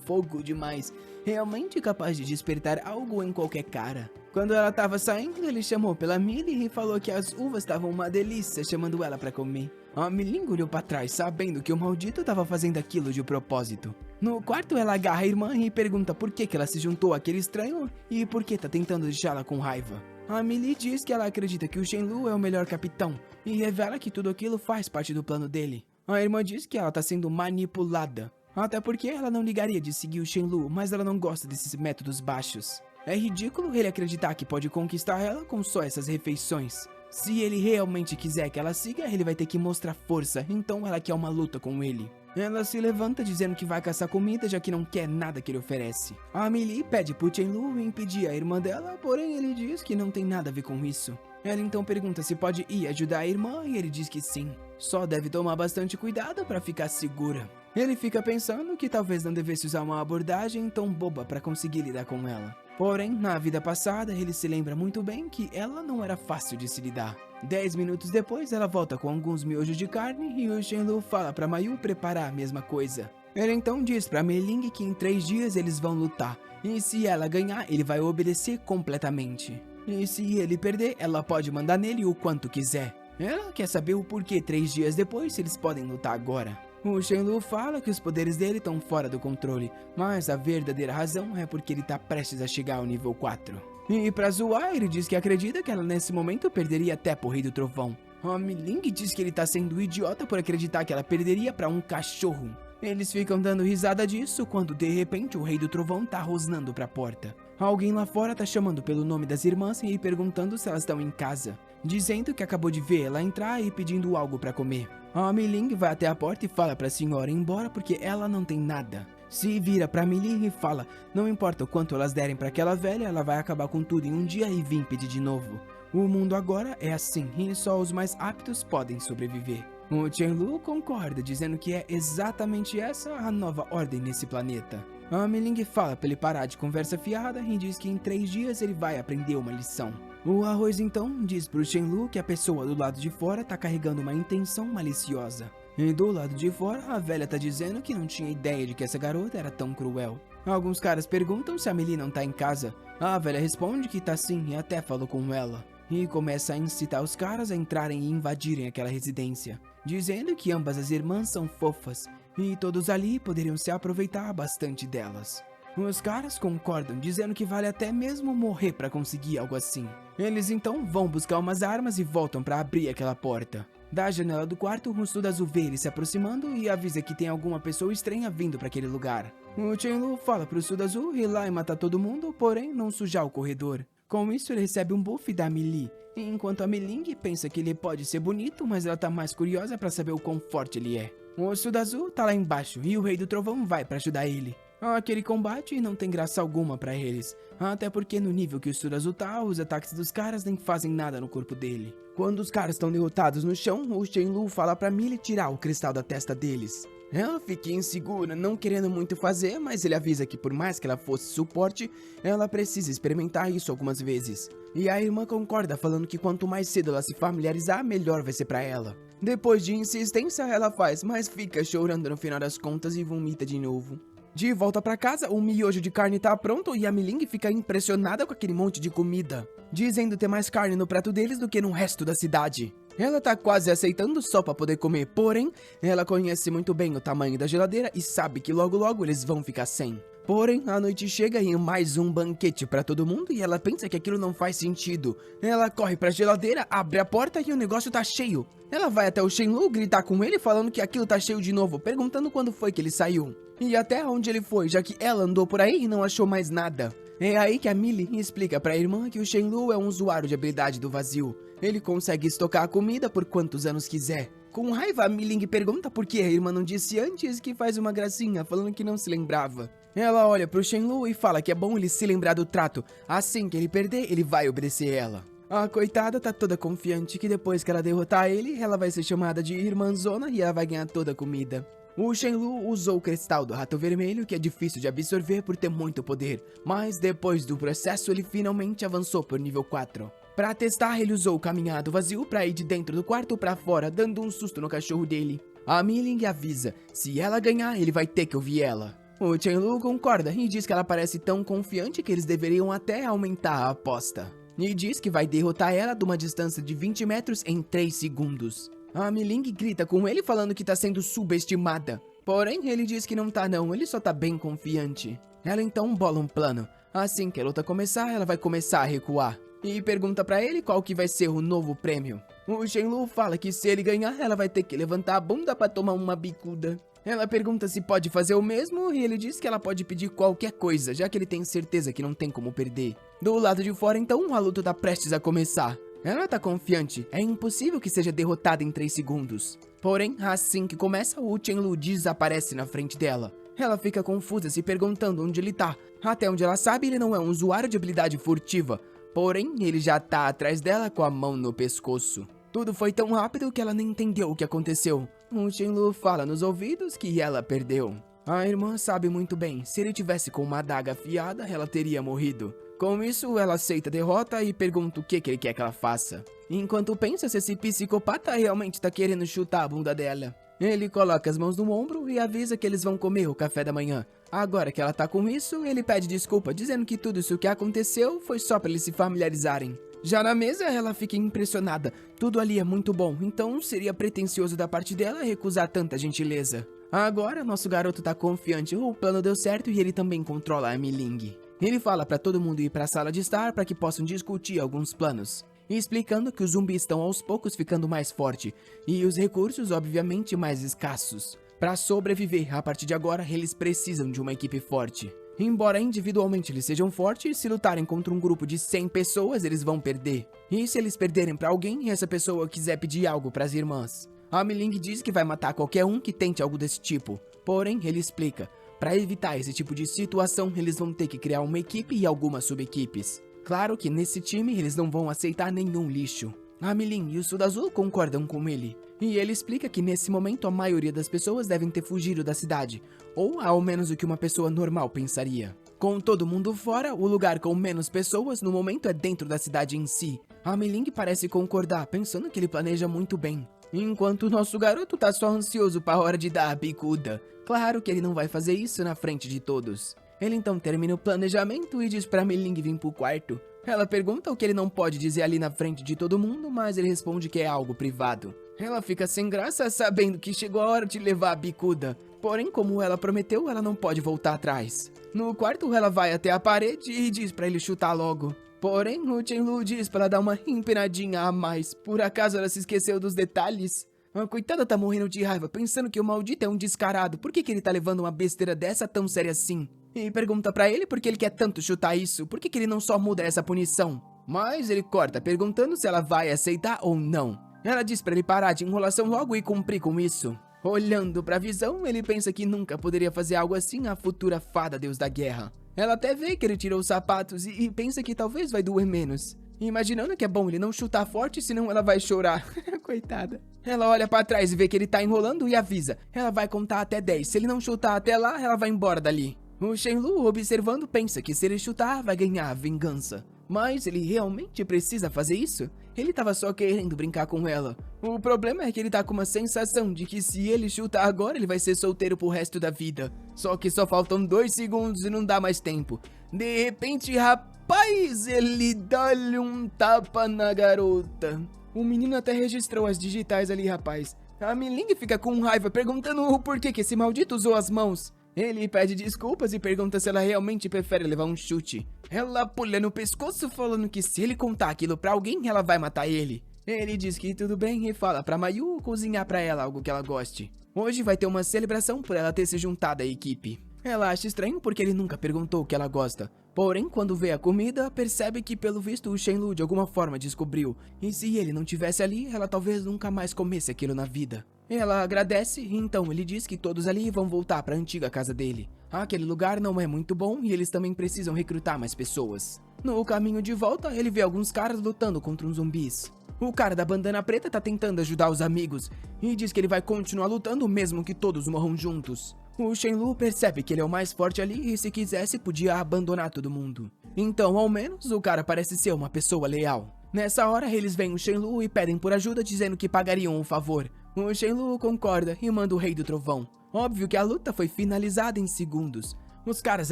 fogo demais, realmente capaz de despertar algo em qualquer cara. Quando ela tava saindo, ele chamou pela Mi-Li e falou que as uvas estavam uma delícia, chamando ela pra comer. A Mi-Ling olhou pra trás, sabendo que o maldito tava fazendo aquilo de propósito. No quarto, ela agarra a irmã e pergunta por que ela se juntou àquele estranho e por que tá tentando deixá-la com raiva. A Mi-Li diz que ela acredita que o Shenlu é o melhor capitão e revela que tudo aquilo faz parte do plano dele. A irmã diz que ela tá sendo manipulada, até porque ela não ligaria de seguir o Shenlu, mas ela não gosta desses métodos baixos. É ridículo ele acreditar que pode conquistar ela com só essas refeições. Se ele realmente quiser que ela siga, ele vai ter que mostrar força, então ela quer uma luta com ele. Ela se levanta dizendo que vai caçar comida, já que não quer nada que ele oferece. A Meili pede pro Shenlu impedir a irmã dela, porém ele diz que não tem nada a ver com isso. Ela então pergunta se pode ir ajudar a irmã e ele diz que sim. Só deve tomar bastante cuidado para ficar segura. Ele fica pensando que talvez não devesse usar uma abordagem tão boba para conseguir lidar com ela. Porém, na vida passada, ele se lembra muito bem que ela não era fácil de se lidar. 10 minutos depois, ela volta com alguns miojos de carne e o Shenlu fala para Mayu preparar a mesma coisa. Ele então diz para Meling que em 3 dias eles vão lutar, e se ela ganhar, ele vai obedecer completamente. E se ele perder, ela pode mandar nele o quanto quiser. Ela quer saber o porquê 3 dias depois eles podem lutar agora. O Shenlu fala que os poderes dele estão fora do controle, mas a verdadeira razão é porque ele tá prestes a chegar ao nível 4. E pra zoar, ele diz que acredita que ela nesse momento perderia até pro Rei do Trovão. A Meling diz que ele tá sendo idiota por acreditar que ela perderia pra um cachorro. Eles ficam dando risada disso quando de repente o Rei do Trovão tá rosnando pra porta. Alguém lá fora tá chamando pelo nome das irmãs e perguntando se elas estão em casa, dizendo que acabou de ver ela entrar e pedindo algo pra comer. A Meling vai até a porta e fala pra senhora ir embora porque ela não tem nada. Se vira pra Meili e fala, não importa o quanto elas derem pra aquela velha, ela vai acabar com tudo em um dia e vir pedir de novo. O mundo agora é assim e só os mais aptos podem sobreviver. O Shenlu concorda, dizendo que é exatamente essa a nova ordem nesse planeta. A Meling fala pra ele parar de conversa fiada e diz que em 3 dias ele vai aprender uma lição. O arroz então diz pro Shenlu que a pessoa do lado de fora tá carregando uma intenção maliciosa. E do lado de fora, a velha tá dizendo que não tinha ideia de que essa garota era tão cruel. Alguns caras perguntam se a Meili não tá em casa. A velha responde que tá sim e até falou com ela. E começa a incitar os caras a entrarem e invadirem aquela residência, dizendo que ambas as irmãs são fofas e todos ali poderiam se aproveitar bastante delas. Os caras concordam, dizendo que vale até mesmo morrer pra conseguir algo assim. Eles então vão buscar umas armas e voltam pra abrir aquela porta. Da janela do quarto, o Estudo Azul vê ele se aproximando e avisa que tem alguma pessoa estranha vindo pra aquele lugar. O Shenlu fala pro Estudo Azul ir lá e matar todo mundo, porém não sujar o corredor. Com isso, ele recebe um buff da Meili, enquanto a Meling pensa que ele pode ser bonito, mas ela tá mais curiosa pra saber o quão forte ele é. O Estudo Azul tá lá embaixo e o Rei do Trovão vai pra ajudar ele. Aquele combate não tem graça alguma pra eles, até porque no nível que o Estudo Azul tá, os ataques dos caras nem fazem nada no corpo dele. Quando os caras estão derrotados no chão, o Shenlu fala pra Meili tirar o cristal da testa deles. Ela fica insegura, não querendo muito fazer, mas ele avisa que por mais que ela fosse suporte, ela precisa experimentar isso algumas vezes. E a irmã concorda, falando que quanto mais cedo ela se familiarizar, melhor vai ser pra ela. Depois de insistência, ela faz, mas fica chorando no final das contas e vomita de novo. De volta pra casa, o miojo de carne tá pronto e a Meling fica impressionada com aquele monte de comida, dizendo ter mais carne no prato deles do que no resto da cidade. Ela tá quase aceitando só pra poder comer, porém, ela conhece muito bem o tamanho da geladeira e sabe que logo logo eles vão ficar sem. Porém, a noite chega e mais um banquete pra todo mundo e ela pensa que aquilo não faz sentido. Ela corre pra geladeira, abre a porta e o negócio tá cheio. Ela vai até o Shenlu gritar com ele falando que aquilo tá cheio de novo, perguntando quando foi que ele saiu. E até onde ele foi, já que ela andou por aí e não achou mais nada. É aí que a Meili explica pra irmã que o Shenlu é um usuário de habilidade do vazio. Ele consegue estocar a comida por quantos anos quiser. Com raiva, a Meling pergunta por que a irmã não disse antes que faz uma gracinha, falando que não se lembrava. Ela olha pro Shenlu e fala que é bom ele se lembrar do trato. Assim que ele perder, ele vai obedecer ela. A coitada tá toda confiante que depois que ela derrotar ele, ela vai ser chamada de irmãzona e ela vai ganhar toda a comida. O Shenlu usou o cristal do rato vermelho, que é difícil de absorver por ter muito poder, mas depois do processo ele finalmente avançou pro nível 4. Pra testar, ele usou o caminhado vazio pra ir de dentro do quarto pra fora, dando um susto no cachorro dele. A Meling avisa, se ela ganhar, ele vai ter que ouvir ela. O Shenlu concorda e diz que ela parece tão confiante que eles deveriam até aumentar a aposta. E diz que vai derrotar ela de uma distância de 20 metros em 3 segundos. A Meling grita com ele falando que tá sendo subestimada. Porém, ele diz que não tá não, ele só tá bem confiante. Ela então bola um plano. Assim que a luta começar, ela vai começar a recuar. E pergunta pra ele qual que vai ser o novo prêmio. O Shenlu fala que se ele ganhar, ela vai ter que levantar a bunda pra tomar uma bicuda. Ela pergunta se pode fazer o mesmo e ele diz que ela pode pedir qualquer coisa, já que ele tem certeza que não tem como perder. Do lado de fora então, a luta tá prestes a começar. Ela tá confiante, é impossível que seja derrotada em 3 segundos. Porém, assim que começa, o Shenlu desaparece na frente dela. Ela fica confusa, se perguntando onde ele tá. Até onde ela sabe, ele não é um usuário de habilidade furtiva. Porém, ele já tá atrás dela com a mão no pescoço. Tudo foi tão rápido que ela nem entendeu o que aconteceu. O Shenlu fala nos ouvidos que ela perdeu. A irmã sabe muito bem, se ele tivesse com uma adaga afiada, ela teria morrido. Com isso, ela aceita a derrota e pergunta o que ele quer que ela faça. Enquanto pensa se esse psicopata realmente tá querendo chutar a bunda dela. Ele coloca as mãos no ombro e avisa que eles vão comer o café da manhã. Agora que ela tá com isso, ele pede desculpa, dizendo que tudo isso que aconteceu foi só para eles se familiarizarem. Já na mesa, ela fica impressionada. Tudo ali é muito bom, então seria pretensioso da parte dela recusar tanta gentileza. Agora, nosso garoto tá confiante, o plano deu certo e ele também controla a Mi-Ling. Ele fala pra todo mundo ir pra sala de estar para que possam discutir alguns planos, explicando que os zumbis estão aos poucos ficando mais fortes e os recursos obviamente mais escassos. Para sobreviver, a partir de agora, eles precisam de uma equipe forte. Embora individualmente eles sejam fortes, se lutarem contra um grupo de 100 pessoas, eles vão perder. E se eles perderem pra alguém e essa pessoa quiser pedir algo pras irmãs? A Mi-Ling diz que vai matar qualquer um que tente algo desse tipo. Porém, ele explica, para evitar esse tipo de situação, eles vão ter que criar uma equipe e algumas subequipes. Claro que nesse time eles não vão aceitar nenhum lixo. A Mi-Ling e o Suda Azul concordam com ele. E ele explica que nesse momento a maioria das pessoas devem ter fugido da cidade, ou ao menos o que uma pessoa normal pensaria. Com todo mundo fora, o lugar com menos pessoas no momento é dentro da cidade em si. A Mi-Ling parece concordar, pensando que ele planeja muito bem. Enquanto o nosso garoto tá só ansioso para a hora de dar a bicuda. Claro que ele não vai fazer isso na frente de todos. Ele então termina o planejamento e diz pra Mi-Ling vir pro quarto. Ela pergunta o que ele não pode dizer ali na frente de todo mundo, mas ele responde que é algo privado. Ela fica sem graça sabendo que chegou a hora de levar a bicuda. Porém, como ela prometeu, ela não pode voltar atrás. No quarto, ela vai até a parede e diz pra ele chutar logo. Porém, o Shenlu diz pra ela dar uma empenadinha a mais. Por acaso ela se esqueceu dos detalhes? A coitada tá morrendo de raiva, pensando que o maldito é um descarado. Por que ele tá levando uma besteira dessa tão séria assim? E pergunta pra ele por que ele quer tanto chutar isso. Por que ele não só muda essa punição? Mas ele corta, perguntando se ela vai aceitar ou não. Ela diz pra ele parar de enrolação logo e cumprir com isso. Olhando pra visão, ele pensa que nunca poderia fazer algo assim à futura fada deus da guerra. Ela até vê que ele tirou os sapatos e pensa que talvez vai doer menos. Imaginando que é bom ele não chutar forte, senão ela vai chorar. Coitada. Ela olha pra trás e vê que ele tá enrolando e avisa. Ela vai contar até 10. Se ele não chutar até lá, ela vai embora dali. O Shenlu, observando, pensa que se ele chutar, vai ganhar a vingança. Mas ele realmente precisa fazer isso? Ele tava só querendo brincar com ela. O problema é que ele tá com uma sensação de que se ele chutar agora, ele vai ser solteiro pro resto da vida. Só que só faltam 2 segundos e não dá mais tempo. De repente, rapaz, ele dá-lhe um tapa na garota. O menino até registrou as digitais ali, rapaz. A Mi-Ling fica com raiva, perguntando o porquê que esse maldito usou as mãos. Ele pede desculpas e pergunta se ela realmente prefere levar um chute. Ela pula no pescoço falando que se ele contar aquilo pra alguém, ela vai matar ele. Ele diz que tudo bem e fala pra Mayu cozinhar pra ela algo que ela goste. Hoje vai ter uma celebração por ela ter se juntado à equipe. Ela acha estranho porque ele nunca perguntou o que ela gosta. Porém, quando vê a comida, percebe que pelo visto o Shenlu de alguma forma descobriu. E se ele não tivesse ali, ela talvez nunca mais comesse aquilo na vida. Ela agradece e então ele diz que todos ali vão voltar para a antiga casa dele. Aquele lugar não é muito bom e eles também precisam recrutar mais pessoas. No caminho de volta, ele vê alguns caras lutando contra uns zumbis. O cara da bandana preta tá tentando ajudar os amigos e diz que ele vai continuar lutando mesmo que todos morram juntos. O Shenlu percebe que ele é o mais forte ali e se quisesse podia abandonar todo mundo. Então, ao menos, o cara parece ser uma pessoa leal. Nessa hora, eles veem o Shenlu e pedem por ajuda dizendo que pagariam um favor. O Shenlu concorda e manda o Rei do Trovão. Óbvio que a luta foi finalizada em segundos. Os caras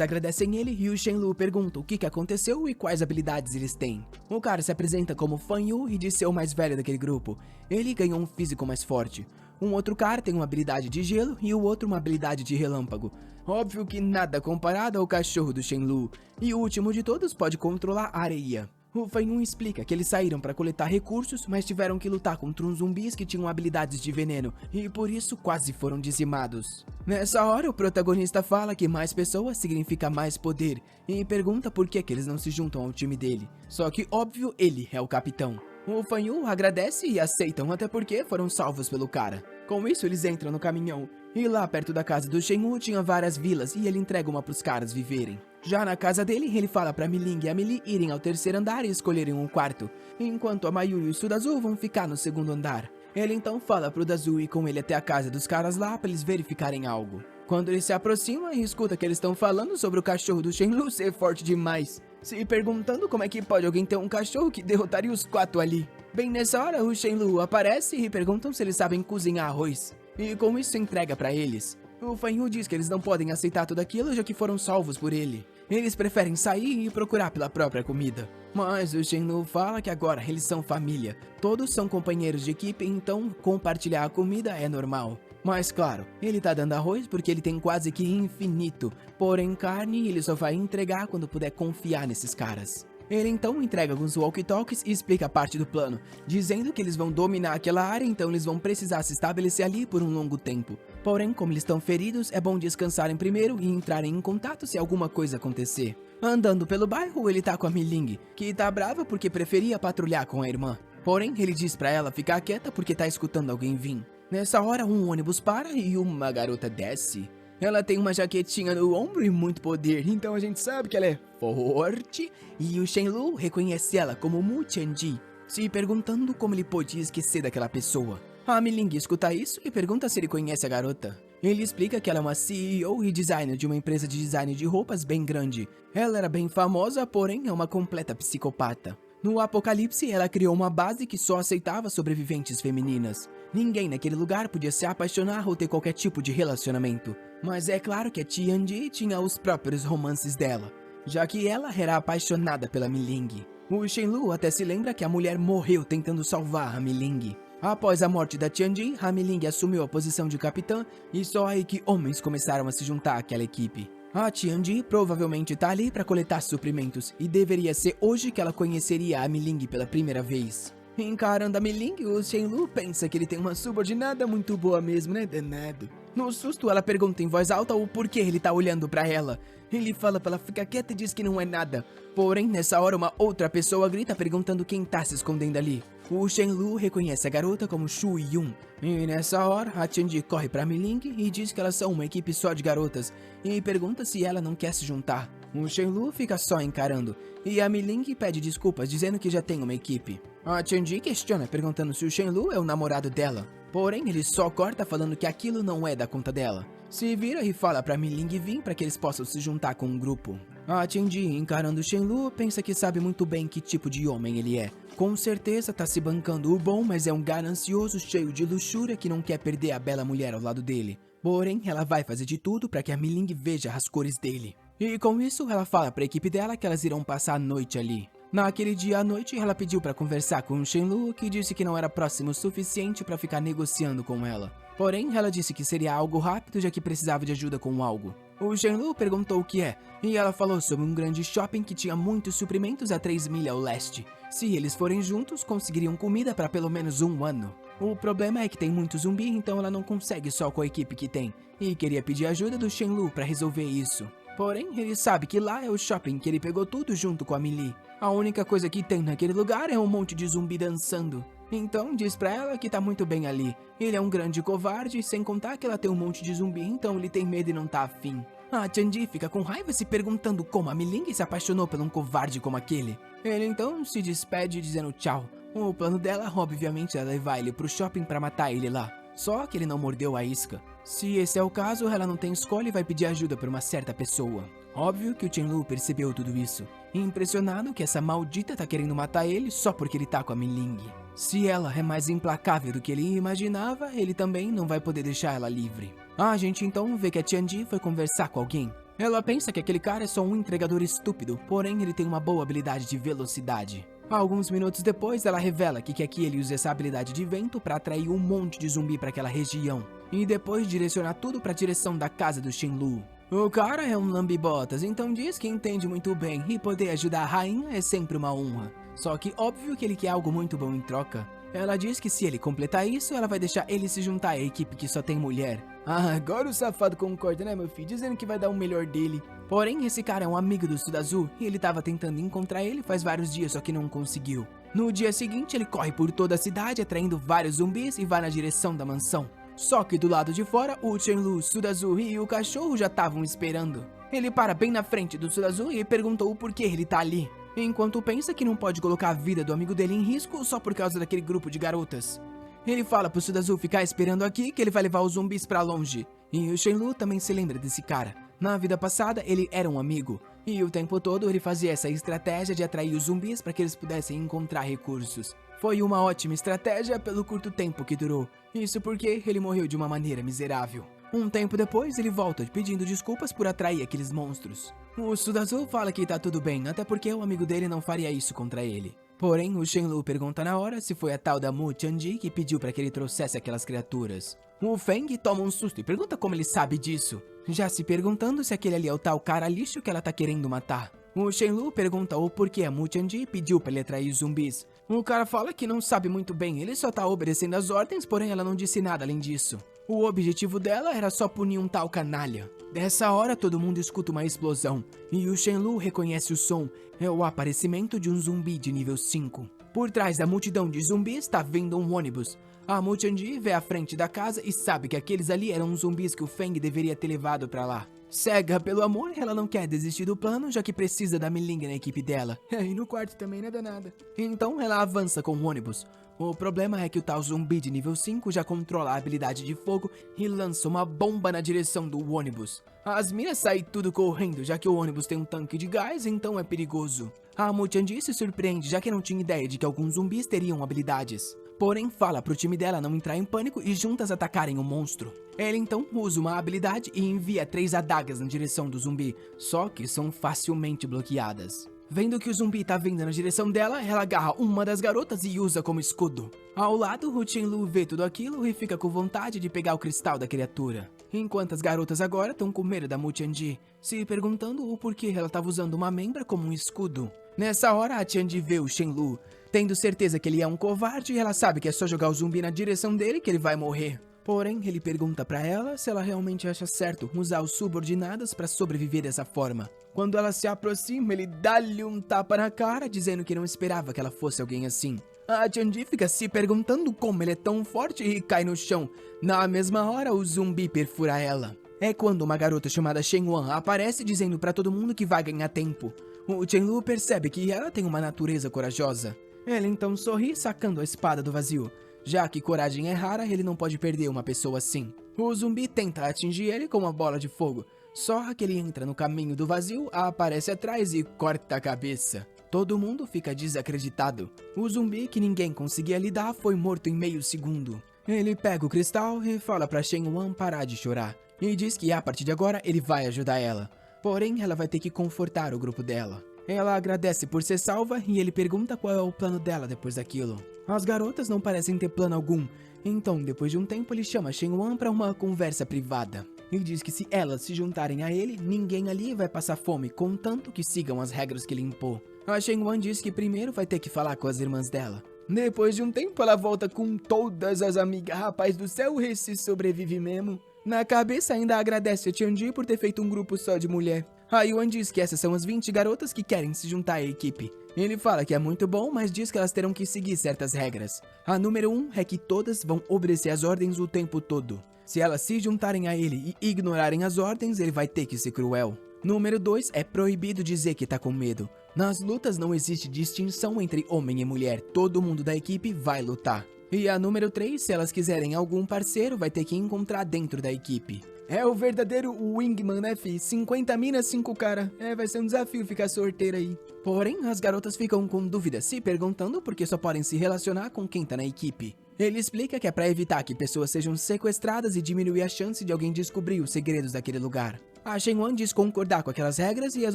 agradecem ele e o Shenlu pergunta o que aconteceu e quais habilidades eles têm. O cara se apresenta como Fan Yu e diz ser o mais velho daquele grupo. Ele ganhou um físico mais forte. Um outro cara tem uma habilidade de gelo e o outro uma habilidade de relâmpago. Óbvio que nada comparado ao cachorro do Shenlu. E o último de todos pode controlar a areia. O Fan Yu explica que eles saíram para coletar recursos, mas tiveram que lutar contra uns zumbis que tinham habilidades de veneno, e por isso quase foram dizimados. Nessa hora, o protagonista fala que mais pessoas significa mais poder, e pergunta por que eles não se juntam ao time dele. Só que, óbvio, ele é o capitão. O Fan Yu agradece e aceitam, até porque foram salvos pelo cara. Com isso, eles entram no caminhão. E lá perto da casa do Shenwu tinha várias vilas e ele entrega uma pros caras viverem. Já na casa dele, ele fala pra Miling e a Meili irem ao terceiro andar e escolherem um quarto, enquanto a Mayu e o Sudazu vão ficar no segundo andar. Ele então fala pro Dazu ir com ele até a casa dos caras lá pra eles verificarem algo. Quando ele se aproxima e escuta que eles estão falando sobre o cachorro do Shenlu ser forte demais, se perguntando como é que pode alguém ter um cachorro que derrotaria os 4 ali. Bem nessa hora, o Shenlu aparece e perguntam se eles sabem cozinhar arroz, e com isso entrega pra eles. O Fanyu diz que eles não podem aceitar tudo aquilo já que foram salvos por ele. Eles preferem sair e procurar pela própria comida. Mas o Shenlu fala que agora eles são família, todos são companheiros de equipe, então compartilhar a comida é normal. Mas claro, ele tá dando arroz porque ele tem quase que infinito, porém carne ele só vai entregar quando puder confiar nesses caras. Ele então entrega alguns walkie-talkies e explica a parte do plano, dizendo que eles vão dominar aquela área, então eles vão precisar se estabelecer ali por um longo tempo. Porém, como eles estão feridos, é bom descansarem primeiro e entrarem em contato se alguma coisa acontecer. Andando pelo bairro, ele tá com a Miling, que tá brava porque preferia patrulhar com a irmã. Porém, ele diz pra ela ficar quieta porque tá escutando alguém vir. Nessa hora, um ônibus para e uma garota desce. Ela tem uma jaquetinha no ombro e muito poder, então a gente sabe que ela é forte. E o Shenlu reconhece ela como Mu Tianji, se perguntando como ele podia esquecer daquela pessoa. A Miling escuta isso e pergunta se ele conhece a garota. Ele explica que ela é uma CEO e designer de uma empresa de design de roupas bem grande. Ela era bem famosa, porém é uma completa psicopata. No Apocalipse, ela criou uma base que só aceitava sobreviventes femininas. Ninguém naquele lugar podia se apaixonar ou ter qualquer tipo de relacionamento. Mas é claro que a Tianji tinha os próprios romances dela, já que ela era apaixonada pela Miling. O Shenlu até se lembra que a mulher morreu tentando salvar a Miling. Após a morte da Tianji, a Miling assumiu a posição de capitã e só aí que homens começaram a se juntar àquela equipe. A Tianji provavelmente tá ali para coletar suprimentos e deveria ser hoje que ela conheceria a Miling pela primeira vez. Encarando a Miling, o Shenlu pensa que ele tem uma subordinada muito boa mesmo, né, danado? No susto, ela pergunta em voz alta o porquê ele tá olhando pra ela. Ele fala pra ela ficar quieta e diz que não é nada. Porém, nessa hora, uma outra pessoa grita perguntando quem tá se escondendo ali. O Shenlu reconhece a garota como Shu Yun. E nessa hora, a Tianji corre pra Miling e diz que elas são uma equipe só de garotas. E pergunta se ela não quer se juntar. O Shenlu fica só encarando. E a Miling pede desculpas, dizendo que já tem uma equipe. A Tianji questiona, perguntando se o Shenlu é o namorado dela. Porém, ele só corta falando que aquilo não é da conta dela. Se vira e fala pra Miling vir para que eles possam se juntar com um grupo. A Tianji, encarando o Shenlu, pensa que sabe muito bem que tipo de homem ele é. Com certeza tá se bancando o bom, mas é um ganancioso cheio de luxúria que não quer perder a bela mulher ao lado dele. Porém, ela vai fazer de tudo para que a Miling veja as cores dele. E com isso, ela fala pra equipe dela que elas irão passar a noite ali. Naquele dia à noite, ela pediu para conversar com o Shenlu, que disse que não era próximo o suficiente para ficar negociando com ela. Porém, ela disse que seria algo rápido, já que precisava de ajuda com algo. O Shenlu perguntou o que é, e ela falou sobre um grande shopping que tinha muitos suprimentos a 3 milhas ao leste. Se eles forem juntos, conseguiriam comida para pelo menos um ano. O problema é que tem muito zumbi, então ela não consegue só com a equipe que tem, e queria pedir ajuda do Shenlu para resolver isso. Porém, ele sabe que lá é o shopping que ele pegou tudo junto com a Meili. A única coisa que tem naquele lugar é um monte de zumbi dançando. Então diz pra ela que tá muito bem ali. Ele é um grande covarde, sem contar que ela tem um monte de zumbi, então ele tem medo e não tá afim. A Tianji fica com raiva se perguntando como a Miling se apaixonou por um covarde como aquele. Ele então se despede dizendo tchau. O plano dela, obviamente, é levar ele pro shopping pra matar ele lá. Só que ele não mordeu a isca. Se esse é o caso, ela não tem escolha e vai pedir ajuda por uma certa pessoa. Óbvio que o Shenlu percebeu tudo isso, impressionado que essa maldita tá querendo matar ele só porque ele tá com a Miling. Se ela é mais implacável do que ele imaginava, ele também não vai poder deixar ela livre. A gente então vê que a Tianji foi conversar com alguém. Ela pensa que aquele cara é só um entregador estúpido, porém ele tem uma boa habilidade de velocidade. Alguns minutos depois, ela revela que quer que ele use essa habilidade de vento para atrair um monte de zumbi para aquela região, e depois direcionar tudo para a direção da casa do Shenlu. O cara é um lambibotas, então diz que entende muito bem e poder ajudar a rainha é sempre uma honra. Só que óbvio que ele quer algo muito bom em troca. Ela diz que se ele completar isso, ela vai deixar ele se juntar à equipe que só tem mulher. Ah, agora o safado concorda, né, meu filho? Dizendo que vai dar o melhor dele. Porém, esse cara é um amigo do Sudazu e ele tava tentando encontrar ele faz vários dias, só que não conseguiu. No dia seguinte, ele corre por toda a cidade, atraindo vários zumbis e vai na direção da mansão. Só que do lado de fora, o Shenlu, Sudazu e o cachorro já estavam esperando. Ele para bem na frente do Sudazu e perguntou por que ele tá ali, enquanto pensa que não pode colocar a vida do amigo dele em risco só por causa daquele grupo de garotas. Ele fala pro Sudazu ficar esperando aqui que ele vai levar os zumbis pra longe. E o Shenlu também se lembra desse cara. Na vida passada, ele era um amigo, e o tempo todo ele fazia essa estratégia de atrair os zumbis para que eles pudessem encontrar recursos. Foi uma ótima estratégia pelo curto tempo que durou, isso porque ele morreu de uma maneira miserável. Um tempo depois, ele volta pedindo desculpas por atrair aqueles monstros. O Sudazu fala que tá tudo bem, até porque o amigo dele não faria isso contra ele. Porém, o Shenlu pergunta na hora se foi a tal da Mu Tianji que pediu para que ele trouxesse aquelas criaturas. O Feng toma um susto e pergunta como ele sabe disso, já se perguntando se aquele ali é o tal cara lixo que ela tá querendo matar. O Shenlu pergunta o porquê a Mu Tianji pediu para ele atrair os zumbis. O cara fala que não sabe muito bem, ele só tá obedecendo as ordens, porém ela não disse nada além disso. O objetivo dela era só punir um tal canalha. Dessa hora, todo mundo escuta uma explosão, e o Shenlu reconhece o som. É o aparecimento de um zumbi de nível 5. Por trás da multidão de zumbis está vindo um ônibus. A Mu Tianji vê à frente da casa e sabe que aqueles ali eram os zumbis que o Feng deveria ter levado pra lá. Cega pelo amor, ela não quer desistir do plano, já que precisa da Miling na equipe dela. E no quarto também não é danada. Então ela avança com o ônibus. O problema é que o tal zumbi de nível 5 já controla a habilidade de fogo e lança uma bomba na direção do ônibus. As minas saem tudo correndo, já que o ônibus tem um tanque de gás, então é perigoso. A Mu Tianji se surpreende, já que não tinha ideia de que alguns zumbis teriam habilidades. Porém, fala pro time dela não entrar em pânico e juntas atacarem o monstro. Ela então usa uma habilidade e envia 3 adagas na direção do zumbi, só que são facilmente bloqueadas. Vendo que o zumbi tá vindo na direção dela, ela agarra uma das garotas e usa como escudo. Ao lado, o Shenlu vê tudo aquilo e fica com vontade de pegar o cristal da criatura. Enquanto as garotas agora estão com medo da Mu Tianji, se perguntando o porquê ela estava usando uma membra como um escudo. Nessa hora, a Tianji vê o Shenlu, tendo certeza que ele é um covarde e ela sabe que é só jogar o zumbi na direção dele que ele vai morrer. Porém, ele pergunta pra ela se ela realmente acha certo usar os subordinados pra sobreviver dessa forma. Quando ela se aproxima, ele dá-lhe um tapa na cara, dizendo que não esperava que ela fosse alguém assim. A Tianji fica se perguntando como ele é tão forte e cai no chão. Na mesma hora, o zumbi perfura ela. É quando uma garota chamada Shen Wan aparece dizendo pra todo mundo que vai ganhar tempo. O Shenlu percebe que ela tem uma natureza corajosa. Ela então sorri sacando a espada do vazio. Já que coragem é rara, ele não pode perder uma pessoa assim. O zumbi tenta atingir ele com uma bola de fogo, só que ele entra no caminho do vazio, aparece atrás e corta a cabeça. Todo mundo fica desacreditado. O zumbi que ninguém conseguia lidar foi morto em meio segundo. Ele pega o cristal e fala pra Shen Wan parar de chorar, e diz que a partir de agora ele vai ajudar ela. Porém, ela vai ter que confortar o grupo dela. Ela agradece por ser salva e ele pergunta qual é o plano dela depois daquilo. As garotas não parecem ter plano algum, então depois de um tempo ele chama Shen Wan para uma conversa privada. E diz que se elas se juntarem a ele, ninguém ali vai passar fome, contanto que sigam as regras que ele impôs. A Shen Wan diz que primeiro vai ter que falar com as irmãs dela. Depois de um tempo ela volta com todas as amigas. Rapaz do céu, esse sobrevive mesmo. Na cabeça ainda agradece a Tianji por ter feito um grupo só de mulher. A Yuan diz que essas são as 20 garotas que querem se juntar à equipe. Ele fala que é muito bom, mas diz que elas terão que seguir certas regras. A número 1 é que todas vão obedecer às ordens o tempo todo. Se elas se juntarem a ele e ignorarem as ordens, ele vai ter que ser cruel. Número 2 é proibido dizer que tá com medo. Nas lutas não existe distinção entre homem e mulher, todo mundo da equipe vai lutar. E a número 3, se elas quiserem algum parceiro, vai ter que encontrar dentro da equipe. É o verdadeiro wingman, né, fi? 50 minas, 5 cara. Vai ser um desafio ficar sorteira aí. Porém, as garotas ficam com dúvida, se perguntando por que só podem se relacionar com quem tá na equipe. Ele explica que é pra evitar que pessoas sejam sequestradas e diminuir a chance de alguém descobrir os segredos daquele lugar. A Shen Wan diz concordar com aquelas regras e as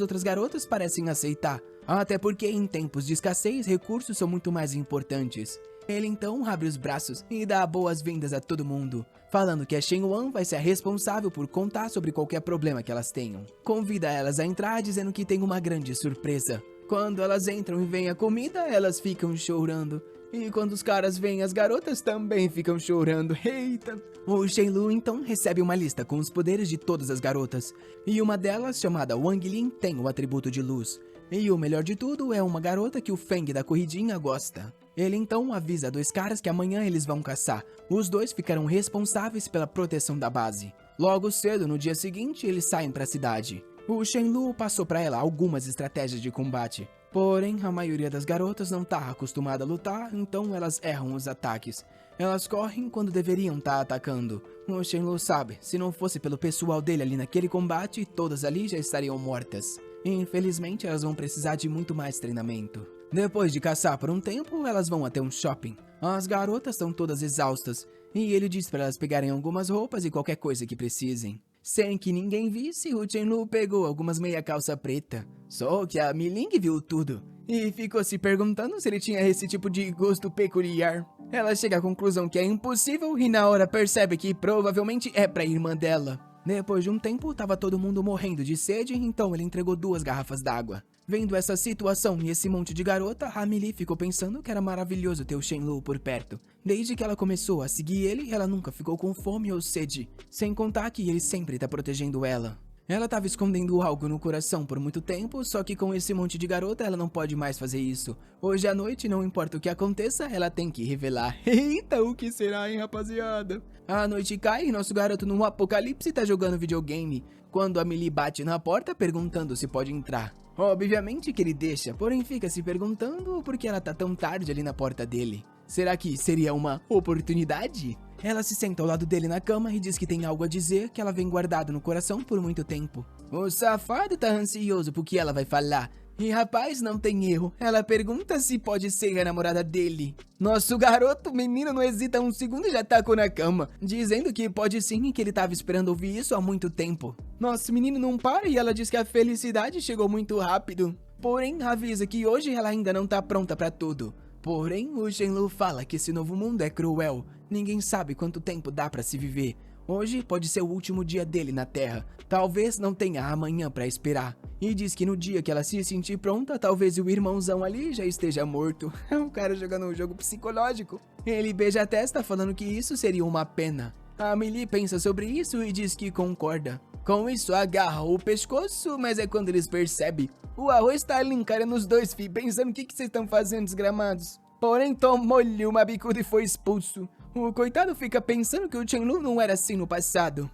outras garotas parecem aceitar. Até porque em tempos de escassez, recursos são muito mais importantes. Ele então abre os braços e dá boas-vindas a todo mundo, falando que a Shen Wan vai ser a responsável por contar sobre qualquer problema que elas tenham. Convida elas a entrar dizendo que tem uma grande surpresa. Quando elas entram e vem a comida, elas ficam chorando. E quando os caras veem as garotas, também ficam chorando. Eita! O Shenlu então recebe uma lista com os poderes de todas as garotas. E uma delas, chamada Wang Lin, tem o atributo de luz. E o melhor de tudo é uma garota que o Feng da corridinha gosta. Ele então avisa dois caras que amanhã eles vão caçar. Os dois ficarão responsáveis pela proteção da base. Logo cedo, no dia seguinte, eles saem para a cidade. O Shenlu passou para ela algumas estratégias de combate. Porém, a maioria das garotas não tá acostumada a lutar, então elas erram os ataques. Elas correm quando deveriam estar atacando. O Shenlu sabe, se não fosse pelo pessoal dele ali naquele combate, todas ali já estariam mortas. Infelizmente, elas vão precisar de muito mais treinamento. Depois de caçar por um tempo, elas vão até um shopping. As garotas estão todas exaustas, e ele diz para elas pegarem algumas roupas e qualquer coisa que precisem. Sem que ninguém visse, o Shenlu pegou algumas meia calça preta. Só que a Mi-Ling viu tudo, e ficou se perguntando se ele tinha esse tipo de gosto peculiar. Ela chega à conclusão que é impossível e na hora percebe que provavelmente é pra irmã dela. Depois de um tempo, tava todo mundo morrendo de sede, então ele entregou 2 garrafas d'água. Vendo essa situação e esse monte de garota, a Mi-Li ficou pensando que era maravilhoso ter o Shenlu por perto. Desde que ela começou a seguir ele, ela nunca ficou com fome ou sede, sem contar que ele sempre tá protegendo ela. Ela tava escondendo algo no coração por muito tempo, só que com esse monte de garota ela não pode mais fazer isso. Hoje à noite, não importa o que aconteça, ela tem que revelar. Eita, o que será, hein, rapaziada? A noite cai e nosso garoto no apocalipse tá jogando videogame, quando a Mi-Li bate na porta perguntando se pode entrar. Obviamente que ele deixa, porém fica se perguntando por que ela tá tão tarde ali na porta dele. Será que seria uma oportunidade? Ela se senta ao lado dele na cama e diz que tem algo a dizer que ela vem guardado no coração por muito tempo. O safado tá ansioso por que ela vai falar. E rapaz, não tem erro. Ela pergunta se pode ser a namorada dele. Nosso garoto, menino, não hesita um segundo e já tacou na cama, dizendo que pode sim e que ele tava esperando ouvir isso há muito tempo. Nosso menino não para e ela diz que a felicidade chegou muito rápido. Porém, avisa que hoje ela ainda não tá pronta pra tudo. Porém, o Shenlu fala que esse novo mundo é cruel. Ninguém sabe quanto tempo dá pra se viver. Hoje pode ser o último dia dele na Terra. Talvez não tenha amanhã pra esperar. E diz que no dia que ela se sentir pronta, talvez o irmãozão ali já esteja morto. É um cara jogando um jogo psicológico. Ele beija a testa falando que isso seria uma pena. A Mi-Li pensa sobre isso e diz que concorda. Com isso, agarra o pescoço, mas é quando eles percebem. O arroz tá ali encarando os dois, pensando o que vocês estão fazendo, desgramados. Porém, tomou-lhe uma bicuda e foi expulso. O coitado fica pensando que o Shenlu não era assim no passado.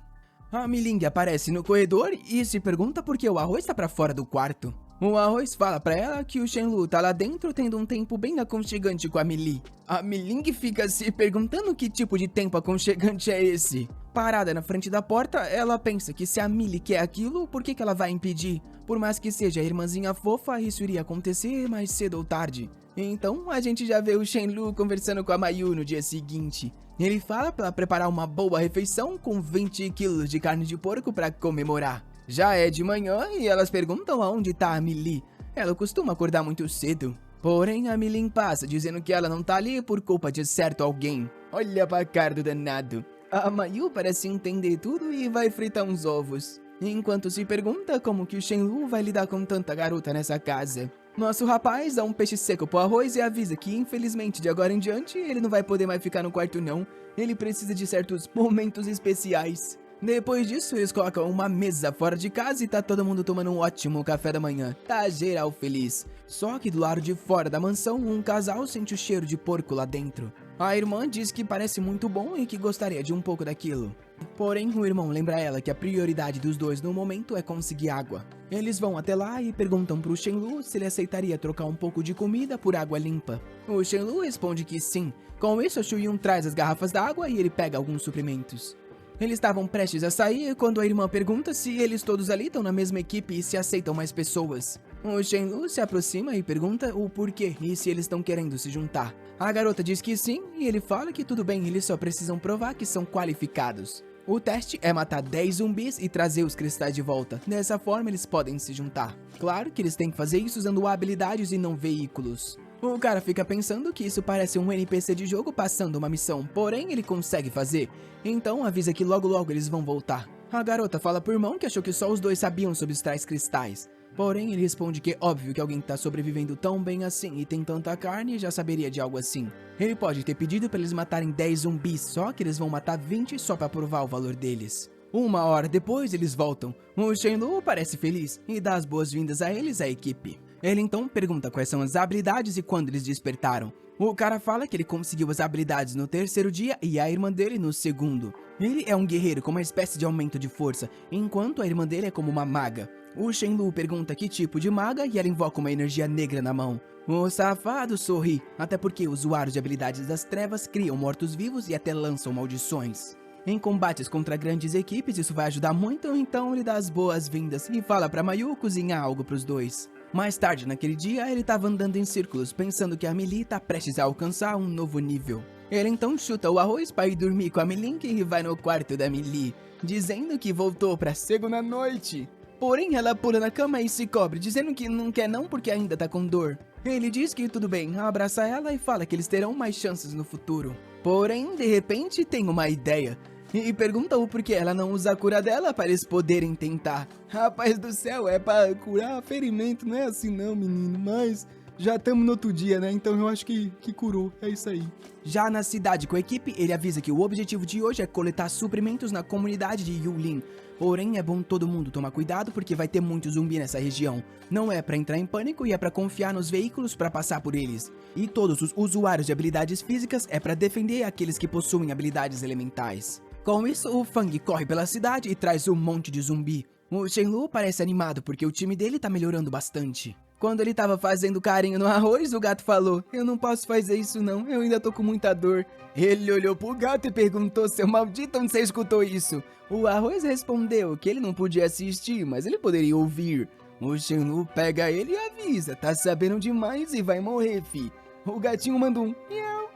A Mi-Ling aparece no corredor e se pergunta por que o arroz tá pra fora do quarto. O arroz fala pra ela que o Shenlu tá lá dentro tendo um tempo bem aconchegante com a Mi-Li. A Mi-Ling fica se perguntando que tipo de tempo aconchegante é esse. Parada na frente da porta, ela pensa que se a Mi-Li quer aquilo, por que ela vai impedir? Por mais que seja a irmãzinha fofa, isso iria acontecer mais cedo ou tarde. Então, a gente já vê o Shenlu conversando com a Mayu no dia seguinte. Ele fala pra ela preparar uma boa refeição com 20 quilos de carne de porco pra comemorar. Já é de manhã e elas perguntam aonde tá a Mi-Li. Ela costuma acordar muito cedo. Porém, a Mi-Ling passa, dizendo que ela não tá ali por culpa de certo alguém. Olha pra cara do danado. A Mayu parece entender tudo e vai fritar uns ovos. Enquanto se pergunta como que o Shenlu vai lidar com tanta garota nessa casa. Nosso rapaz dá um peixe seco pro arroz e avisa que, infelizmente, de agora em diante, ele não vai poder mais ficar no quarto não. Ele precisa de certos momentos especiais. Depois disso, eles colocam uma mesa fora de casa e tá todo mundo tomando um ótimo café da manhã. Tá geral feliz. Só que do lado de fora da mansão, um casal sente o cheiro de porco lá dentro. A irmã diz que parece muito bom e que gostaria de um pouco daquilo. Porém, o irmão lembra ela que a prioridade dos dois no momento é conseguir água. Eles vão até lá e perguntam pro Shenlu se ele aceitaria trocar um pouco de comida por água limpa. O Shenlu responde que sim. Com isso, a Shuyun traz as garrafas d'água e ele pega alguns suprimentos. Eles estavam prestes a sair quando a irmã pergunta se eles todos ali estão na mesma equipe e se aceitam mais pessoas. O Shenlu se aproxima e pergunta o porquê e se eles estão querendo se juntar. A garota diz que sim e ele fala que tudo bem, eles só precisam provar que são qualificados. O teste é matar 10 zumbis e trazer os cristais de volta. Dessa forma eles podem se juntar. Claro que eles têm que fazer isso usando habilidades e não veículos. O cara fica pensando que isso parece um NPC de jogo passando uma missão, porém ele consegue fazer. Então avisa que logo logo eles vão voltar. A garota fala pro irmão que achou que só os dois sabiam sobre os tais cristais. Porém, ele responde que é óbvio que alguém tá sobrevivendo tão bem assim e tem tanta carne já saberia de algo assim. Ele pode ter pedido para eles matarem 10 zumbis, só que eles vão matar 20 só para provar o valor deles. Uma hora depois, eles voltam. O Shenlong parece feliz e dá as boas-vindas a eles à equipe. Ele então pergunta quais são as habilidades e quando eles despertaram. O cara fala que ele conseguiu as habilidades no terceiro dia e a irmã dele no segundo. Ele é um guerreiro com uma espécie de aumento de força, enquanto a irmã dele é como uma maga. O Shenlong pergunta que tipo de maga e ela invoca uma energia negra na mão. O safado sorri, até porque usuários de habilidades das trevas criam mortos-vivos e até lançam maldições. Em combates contra grandes equipes isso vai ajudar muito, então ele dá as boas-vindas e fala pra Mayu cozinhar algo pros dois. Mais tarde naquele dia, ele estava andando em círculos, pensando que a Melee tá prestes a alcançar um novo nível. Ele então chuta o arroz para ir dormir com a Melink e vai no quarto da Melee, dizendo que voltou pra segunda noite. Porém, ela pula na cama e se cobre, dizendo que não quer não porque ainda tá com dor. Ele diz que tudo bem, abraça ela e fala que eles terão mais chances no futuro. Porém, de repente, tem uma ideia. E pergunta o porquê ela não usa a cura dela para eles poderem tentar. Rapaz do céu, é para curar ferimento, não é assim não, menino, mas já estamos no outro dia, né? Então eu acho que curou, é isso aí. Já na cidade com a equipe, ele avisa que o objetivo de hoje é coletar suprimentos na comunidade de Yulin. Porém, é bom todo mundo tomar cuidado porque vai ter muito zumbi nessa região. Não é pra entrar em pânico e é pra confiar nos veículos pra passar por eles. E todos os usuários de habilidades físicas é pra defender aqueles que possuem habilidades elementais. Com isso, o Fang corre pela cidade e traz um monte de zumbi. O Shenlong parece animado porque o time dele tá melhorando bastante. Quando ele tava fazendo carinho no arroz, o gato falou: "Eu não posso fazer isso não, eu ainda tô com muita dor." Ele olhou pro gato e perguntou: "Seu maldito, onde você escutou isso?" O arroz respondeu que ele não podia assistir, mas ele poderia ouvir. O Shenlong pega ele e avisa: "Tá sabendo demais e vai morrer, fi." O gatinho mandou um miau.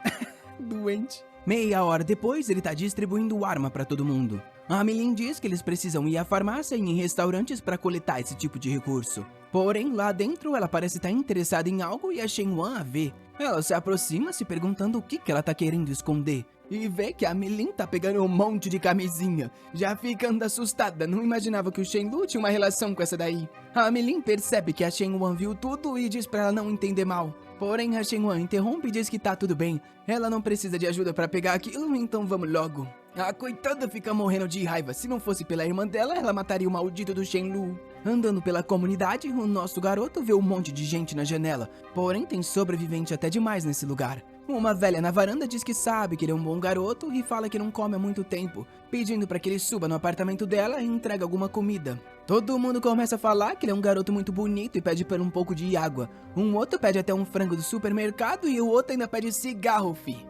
Doente. Meia hora depois, ele tá distribuindo arma pra todo mundo. A Milin diz que eles precisam ir à farmácia e em restaurantes para coletar esse tipo de recurso. Porém, lá dentro, ela parece estar interessada em algo e a Shenwan a vê. Ela se aproxima se perguntando o que ela tá querendo esconder. E vê que a Milin tá pegando um monte de camisinha. Já ficando assustada, não imaginava que o Shenlong tinha uma relação com essa daí. A Milin percebe que a Shenwan viu tudo e diz pra ela não entender mal. Porém, a Shenwan interrompe e diz que tá tudo bem. Ela não precisa de ajuda pra pegar aquilo, então vamos logo. A coitada fica morrendo de raiva. Se não fosse pela irmã dela, ela mataria o maldito do Shenlong. Andando pela comunidade, o nosso garoto vê um monte de gente na janela. Porém, tem sobrevivente até demais nesse lugar. Uma velha na varanda diz que sabe que ele é um bom garoto e fala que não come há muito tempo, pedindo para que ele suba no apartamento dela e entregue alguma comida. Todo mundo começa a falar que ele é um garoto muito bonito e pede por um pouco de água. Um outro pede até um frango do supermercado e o outro ainda pede cigarro, fi.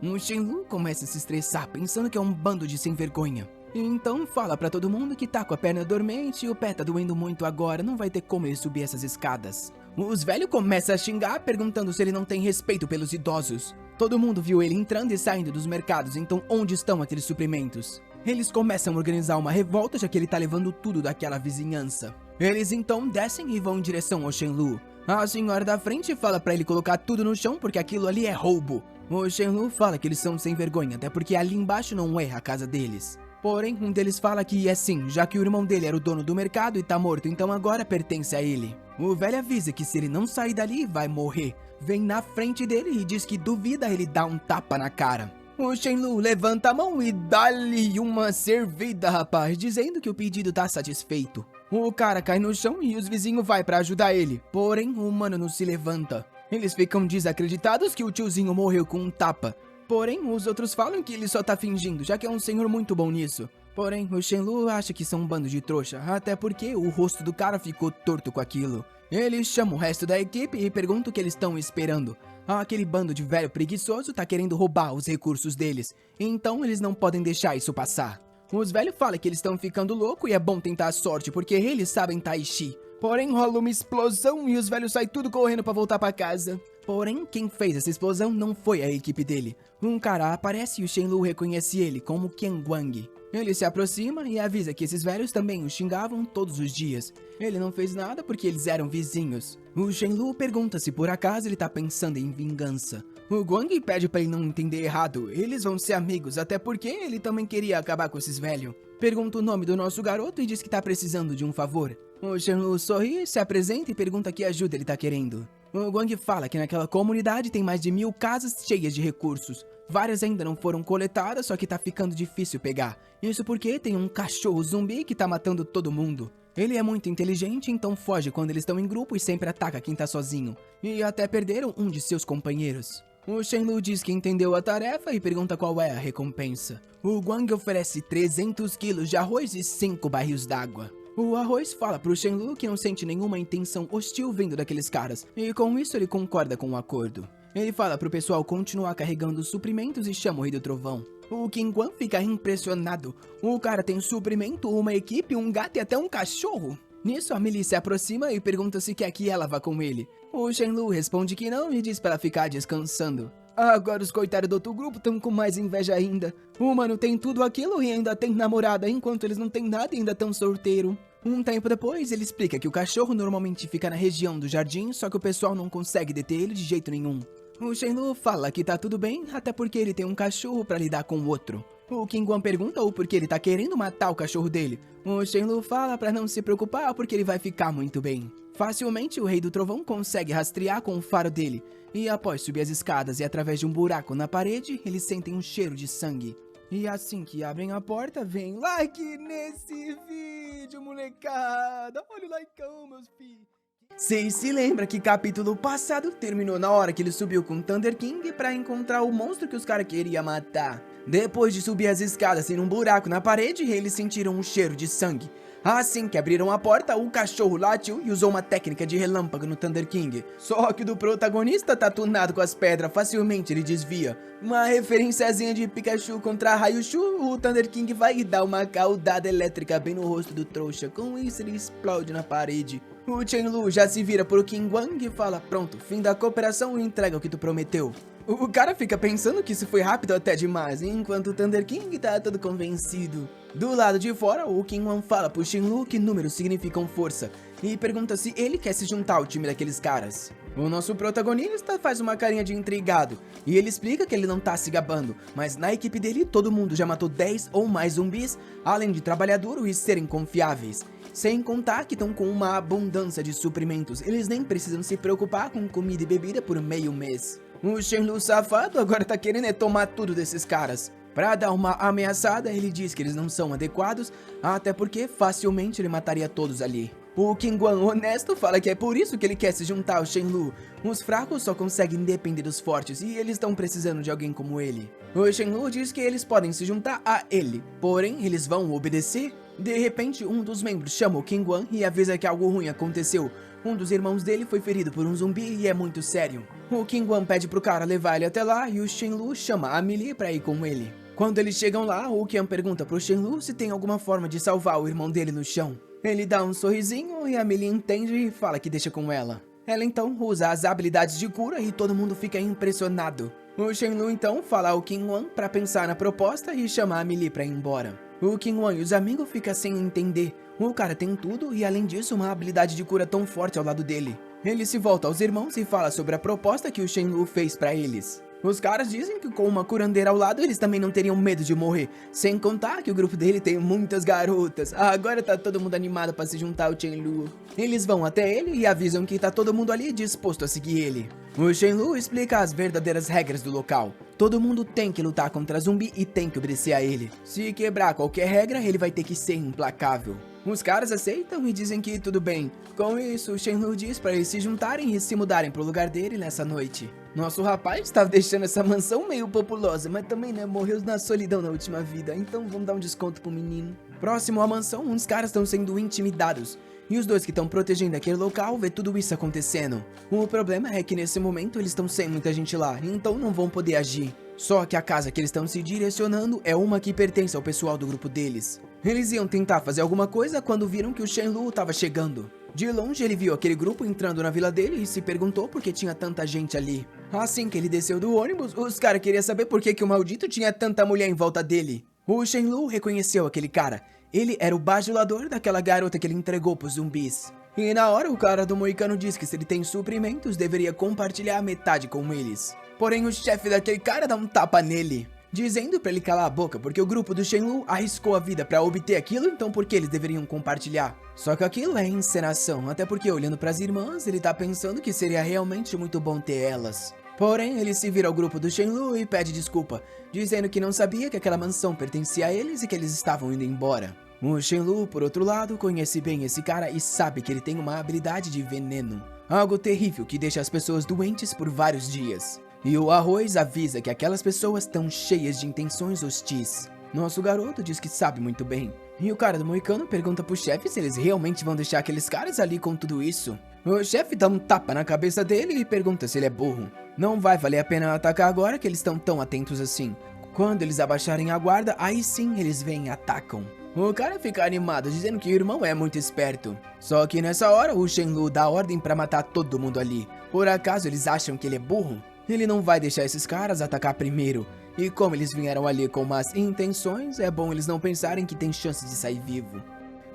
O Shenlong começa a se estressar, pensando que é um bando de sem vergonha. Então fala pra todo mundo que tá com a perna dormente e o pé tá doendo muito agora, não vai ter como ele subir essas escadas. Os velhos começam a xingar, perguntando se ele não tem respeito pelos idosos. Todo mundo viu ele entrando e saindo dos mercados, então onde estão aqueles suprimentos? Eles começam a organizar uma revolta, já que ele tá levando tudo daquela vizinhança. Eles então descem e vão em direção ao Shenlong. A senhora da frente fala pra ele colocar tudo no chão porque aquilo ali é roubo. O Shenlong fala que eles são sem vergonha, até porque ali embaixo não é a casa deles. Porém, um deles fala que é sim, já que o irmão dele era o dono do mercado e tá morto, então agora pertence a ele. O velho avisa que se ele não sair dali, vai morrer. Vem na frente dele e diz que duvida ele dar um tapa na cara. O Shenlong levanta a mão e dá-lhe uma servida, rapaz, dizendo que o pedido tá satisfeito. O cara cai no chão e os vizinhos vai pra ajudar ele, porém o humano não se levanta. Eles ficam desacreditados que o tiozinho morreu com um tapa. Porém, os outros falam que ele só tá fingindo, já que é um senhor muito bom nisso. Porém, o Shenlong acha que são um bando de trouxa, até porque o rosto do cara ficou torto com aquilo. Ele chama o resto da equipe e pergunta o que eles estão esperando. Aquele bando de velho preguiçoso tá querendo roubar os recursos deles, então eles não podem deixar isso passar. Os velhos falam que eles estão ficando loucos e é bom tentar a sorte, porque eles sabem Tai Chi. Porém, rola uma explosão e os velhos saem tudo correndo pra voltar pra casa. Porém, quem fez essa explosão não foi a equipe dele. Um cara aparece e o Shenlong reconhece ele como Qian Guang. Ele se aproxima e avisa que esses velhos também o xingavam todos os dias. Ele não fez nada porque eles eram vizinhos. O Shenlong pergunta se por acaso ele tá pensando em vingança. O Guang pede pra ele não entender errado, eles vão ser amigos, até porque ele também queria acabar com esses velhos. Pergunta o nome do nosso garoto e diz que tá precisando de um favor. O Shenlu sorri, se apresenta e pergunta que ajuda ele tá querendo. O Guang fala que naquela comunidade tem mais de 1000 casas cheias de recursos. Várias ainda não foram coletadas, só que tá ficando difícil pegar. Isso porque tem um cachorro zumbi que tá matando todo mundo. Ele é muito inteligente, então foge quando eles estão em grupo e sempre ataca quem tá sozinho. E até perderam um de seus companheiros. O Shenlu diz que entendeu a tarefa e pergunta qual é a recompensa. O Guang oferece 300 quilos de arroz e 5 barris d'água. O arroz fala pro Shenlu que não sente nenhuma intenção hostil vindo daqueles caras, e com isso ele concorda com o acordo. Ele fala pro pessoal continuar carregando os suprimentos e chama o Rei do Trovão. O King Guan fica impressionado. O cara tem suprimento, uma equipe, um gato e até um cachorro. Nisso, a Millie se aproxima e pergunta se quer que ela vá com ele. O Shenlu responde que não e diz para ela ficar descansando. Agora os coitados do outro grupo estão com mais inveja ainda. O mano tem tudo aquilo e ainda tem namorada, enquanto eles não têm nada e ainda tão solteiro. Um tempo depois, ele explica que o cachorro normalmente fica na região do jardim, só que o pessoal não consegue deter ele de jeito nenhum. O Shenlu fala que tá tudo bem, até porque ele tem um cachorro pra lidar com o outro. O King Guan pergunta o porquê ele tá querendo matar o cachorro dele. O Shenlu fala pra não se preocupar porque ele vai ficar muito bem. Facilmente, o Rei do Trovão consegue rastrear com o faro dele. E após subir as escadas e através de um buraco na parede, eles sentem um cheiro de sangue. E assim que abrem a porta, vem like nesse vídeo, molecada. Olha o likeão, meus filhos. Vocês se lembram que capítulo passado terminou na hora que ele subiu com Thunder King pra encontrar o monstro que os caras queriam matar. Depois de subir as escadas em um buraco na parede, eles sentiram um cheiro de sangue. Assim que abriram a porta, o cachorro latiu e usou uma técnica de relâmpago no Thunder King. Só que o do protagonista tá tunado com as pedras, facilmente ele desvia. Uma referenciazinha de Pikachu contra Raichu, o Thunder King vai dar uma caudada elétrica bem no rosto do trouxa. Com isso ele explode na parede. O Shenlu já se vira pro King Guang e fala: pronto, fim da cooperação e entrega o que tu prometeu. O cara fica pensando que isso foi rápido até demais, enquanto o Thunder King tá todo convencido. Do lado de fora, o King Guan fala pro Shenlu que números significam força e pergunta se ele quer se juntar ao time daqueles caras. O nosso protagonista faz uma carinha de intrigado e ele explica que ele não tá se gabando, mas na equipe dele todo mundo já matou 10 ou mais zumbis, além de trabalhar duro e serem confiáveis. Sem contar que estão com uma abundância de suprimentos, eles nem precisam se preocupar com comida e bebida por meio mês. O Shenlu safado agora tá querendo tomar tudo desses caras. Pra dar uma ameaçada, ele diz que eles não são adequados, até porque facilmente ele mataria todos ali. O King Guan honesto fala que é por isso que ele quer se juntar ao Shenlu. Os fracos só conseguem depender dos fortes e eles estão precisando de alguém como ele. O Shenlu diz que eles podem se juntar a ele, porém eles vão obedecer. De repente, um dos membros chama o King Guan e avisa que algo ruim aconteceu. Um dos irmãos dele foi ferido por um zumbi e é muito sério. O King Guan pede pro cara levar ele até lá e o Shenlu chama a Millie pra ir com ele. Quando eles chegam lá, o Qian pergunta pro Shenlu se tem alguma forma de salvar o irmão dele no chão. Ele dá um sorrisinho e a Millie entende e fala que deixa com ela. Ela então usa as habilidades de cura e todo mundo fica impressionado. O Shenlu então fala ao King Guan pra pensar na proposta e chama a Millie pra ir embora. O King Guan e os amigos ficam sem entender. O cara tem tudo e além disso uma habilidade de cura tão forte ao lado dele. Ele se volta aos irmãos e fala sobre a proposta que o Shenlu fez pra eles. Os caras dizem que com uma curandeira ao lado eles também não teriam medo de morrer, sem contar que o grupo dele tem muitas garotas. Agora tá todo mundo animado pra se juntar ao Shenlu. Eles vão até ele e avisam que tá todo mundo ali disposto a seguir ele. O Shenlu explica as verdadeiras regras do local. Todo mundo tem que lutar contra zumbi e tem que obedecer a ele. Se quebrar qualquer regra, ele vai ter que ser implacável. Os caras aceitam e dizem que tudo bem. Com isso, o Shenlu diz para eles se juntarem e se mudarem pro lugar dele nessa noite. Nosso rapaz estava deixando essa mansão meio populosa, mas também, né, morreu na solidão na última vida, então vamos dar um desconto pro menino. Próximo à mansão, uns caras estão sendo intimidados. E os dois que estão protegendo aquele local vê tudo isso acontecendo. O problema é que nesse momento eles estão sem muita gente lá, então não vão poder agir. Só que a casa que eles estão se direcionando é uma que pertence ao pessoal do grupo deles. Eles iam tentar fazer alguma coisa quando viram que o Shenlu estava chegando. De longe ele viu aquele grupo entrando na vila dele e se perguntou por que tinha tanta gente ali. Assim que ele desceu do ônibus, os caras queriam saber por que o maldito tinha tanta mulher em volta dele. O Shenlu reconheceu aquele cara. Ele era o bajulador daquela garota que ele entregou pros zumbis. E na hora o cara do moicano disse que se ele tem suprimentos, deveria compartilhar a metade com eles. Porém o chefe daquele cara dá um tapa nele. dizendo pra ele calar a boca porque o grupo do Shenlu arriscou a vida pra obter aquilo, então por que eles deveriam compartilhar? Só que aquilo é encenação, até porque olhando pras irmãs, ele tá pensando que seria realmente muito bom ter elas. Porém, ele se vira ao grupo do Shenlu e pede desculpa, dizendo que não sabia que aquela mansão pertencia a eles e que eles estavam indo embora. O Shenlu, por outro lado, conhece bem esse cara e sabe que ele tem uma habilidade de veneno. Algo terrível que deixa as pessoas doentes por vários dias. E o Arroz avisa que aquelas pessoas estão cheias de intenções hostis. Nosso garoto diz que sabe muito bem. E o cara do Moicano pergunta pro chefe se eles realmente vão deixar aqueles caras ali com tudo isso. O chefe dá um tapa na cabeça dele e pergunta se ele é burro. Não vai valer a pena atacar agora que eles estão tão atentos assim. Quando eles abaixarem a guarda, aí sim eles vêm e atacam. O cara fica animado, dizendo que o irmão é muito esperto. Só que nessa hora, o Shenlu dá ordem pra matar todo mundo ali. Por acaso eles acham que ele é burro? Ele não vai deixar esses caras atacar primeiro. E como eles vieram ali com más intenções, é bom eles não pensarem que tem chance de sair vivo.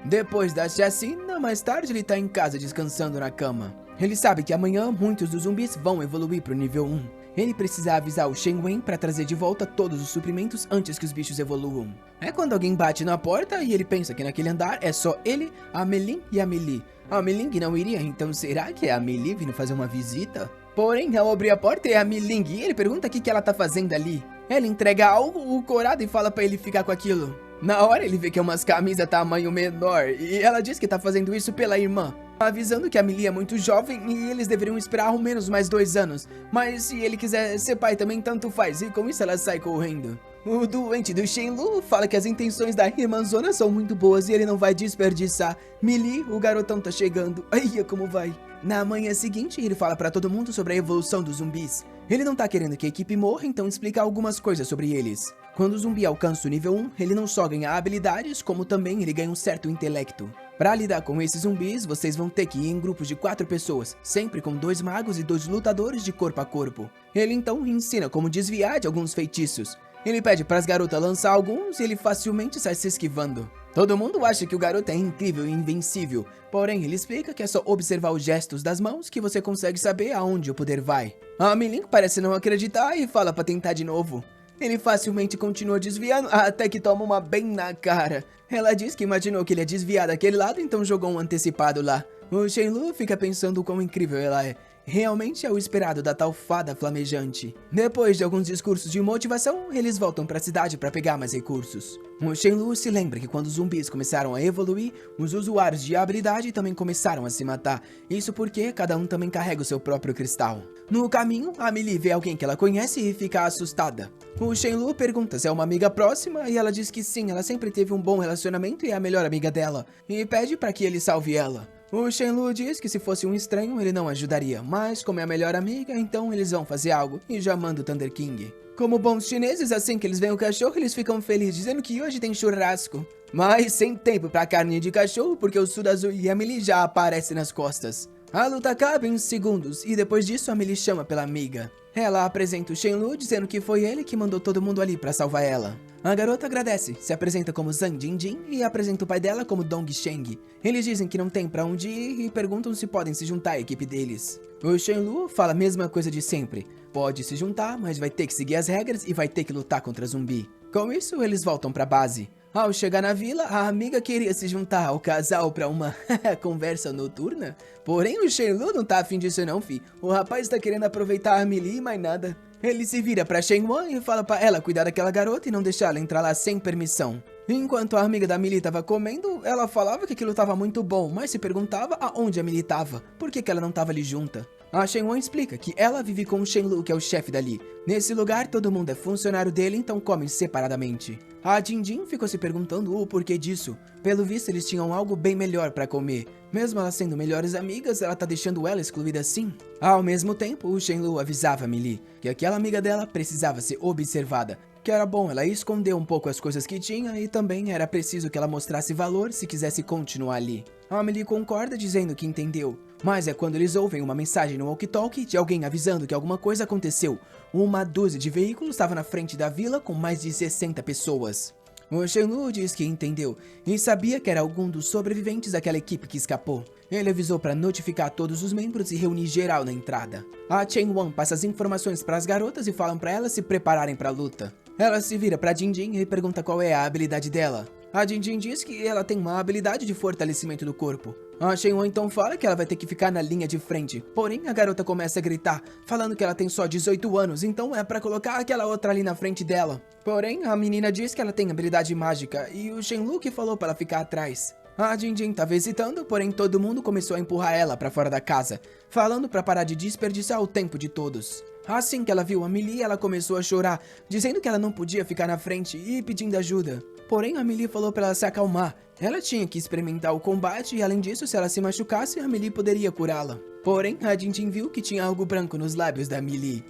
Depois da chacina, mais tarde ele tá em casa descansando na cama. Ele sabe que amanhã muitos dos zumbis vão evoluir pro nível 1. Ele precisa avisar o Shen Wen pra trazer de volta todos os suprimentos antes que os bichos evoluam. É quando alguém bate na porta e ele pensa que naquele andar é só ele, a Meilin e a Meili. A Meilin não iria, então será que é a Meili vindo fazer uma visita? Porém, ao abrir a porta é a Meilin e ele pergunta o que ela tá fazendo ali. Ela entrega algo, o corado, e fala pra ele ficar com aquilo. Na hora ele vê que é umas camisas tamanho menor e ela diz que tá fazendo isso pela irmã, avisando que a Meili é muito jovem e eles deveriam esperar ao menos mais 2 anos. Mas se ele quiser ser pai também tanto faz, e com isso ela sai correndo. O doente do Shenlu fala que as intenções da irmãzona são muito boas e ele não vai desperdiçar. Meili, o garotão tá chegando. Ai, como vai? Na manhã seguinte, ele fala pra todo mundo sobre a evolução dos zumbis. Ele não tá querendo que a equipe morra, então explica algumas coisas sobre eles. Quando o zumbi alcança o nível 1, ele não só ganha habilidades, como também ele ganha um certo intelecto. Para lidar com esses zumbis, vocês vão ter que ir em grupos de 4 pessoas, sempre com 2 magos e 2 lutadores de corpo a corpo. Ele então ensina como desviar de alguns feitiços. Ele pede para as garotas lançar alguns e ele facilmente sai se esquivando. Todo mundo acha que o garoto é incrível e invencível, porém ele explica que é só observar os gestos das mãos que você consegue saber aonde o poder vai. A Meilin parece não acreditar e fala para tentar de novo. Ele facilmente continua desviando até que toma uma bem na cara. Ela diz que imaginou que ele ia desviar daquele lado, então jogou um antecipado lá. O Shenlu fica pensando o quão incrível ela é. Realmente é o esperado da tal fada flamejante. Depois de alguns discursos de motivação, eles voltam para a cidade para pegar mais recursos. O Shenlu se lembra que quando os zumbis começaram a evoluir, os usuários de habilidade também começaram a se matar. Isso porque cada um também carrega o seu próprio cristal. No caminho, a Meili vê alguém que ela conhece e fica assustada. O Shenlu pergunta se é uma amiga próxima e ela diz que sim, ela sempre teve um bom relacionamento e é a melhor amiga dela, e pede para que ele salve ela. O Shenlu diz que se fosse um estranho ele não ajudaria, mas como é a melhor amiga, então eles vão fazer algo e já manda o Thunder King. Como bons chineses, assim que eles veem o cachorro, eles ficam felizes, dizendo que hoje tem churrasco. Mas sem tempo pra carne de cachorro, porque o Suda Azul e a Meili já aparecem nas costas. A luta acaba em segundos, e depois disso a Meili chama pela amiga. Ela apresenta o Shenlu, dizendo que foi ele que mandou todo mundo ali pra salvar ela. A garota agradece, se apresenta como Zhang Jingjing e apresenta o pai dela como Dong Sheng. Eles dizem que não tem pra onde ir e perguntam se podem se juntar à equipe deles. O Shenlu fala a mesma coisa de sempre. Pode se juntar, mas vai ter que seguir as regras e vai ter que lutar contra zumbi. Com isso, eles voltam pra base. Ao chegar na vila, a amiga queria se juntar ao casal pra uma conversa noturna. Porém, o Shenlu não tá afim disso não, fi. O rapaz tá querendo aproveitar a Meili e mais nada. Ele se vira pra Shen Wan e fala pra ela cuidar daquela garota e não deixar ela entrar lá sem permissão. Enquanto a amiga da Meili tava comendo, ela falava que aquilo tava muito bom, mas se perguntava aonde a Meili tava, por que ela não tava ali junta. A Shen Wan explica que ela vive com o Shenlu, que é o chefe dali. Nesse lugar, todo mundo é funcionário dele, então comem separadamente. A Jingjing ficou se perguntando o porquê disso. Pelo visto, eles tinham algo bem melhor pra comer. Mesmo elas sendo melhores amigas, ela tá deixando ela excluída assim. Ao mesmo tempo, o Shenlu avisava a Meili que aquela amiga dela precisava ser observada, que era bom ela esconder um pouco as coisas que tinha e também era preciso que ela mostrasse valor se quisesse continuar ali. A Meili concorda dizendo que entendeu, mas é quando eles ouvem uma mensagem no walkie-talkie de alguém avisando que alguma coisa aconteceu. Uma dúzia de veículos estava na frente da vila com mais de 60 pessoas. O Shenlu diz que entendeu e sabia que era algum dos sobreviventes daquela equipe que escapou. Ele avisou para notificar todos os membros e reunir geral na entrada. A Chen Wan passa as informações para as garotas e falam para elas se prepararem para a luta. Ela se vira pra Jinjin e pergunta qual é a habilidade dela. A Jinjin diz que ela tem uma habilidade de fortalecimento do corpo. A Shenhua então fala que ela vai ter que ficar na linha de frente. Porém, a garota começa a gritar, falando que ela tem só 18 anos, então é pra colocar aquela outra ali na frente dela. Porém, a menina diz que ela tem habilidade mágica e o Shenlu que falou pra ela ficar atrás. A Jinjin tava hesitando, porém todo mundo começou a empurrar ela pra fora da casa, falando pra parar de desperdiçar o tempo de todos. Assim que ela viu a Meili, ela começou a chorar, dizendo que ela não podia ficar na frente e pedindo ajuda. Porém, a Meili falou pra ela se acalmar. Ela tinha que experimentar o combate e, além disso, se ela se machucasse, a Meili poderia curá-la. Porém, a Jinjin viu que tinha algo branco nos lábios da Meili.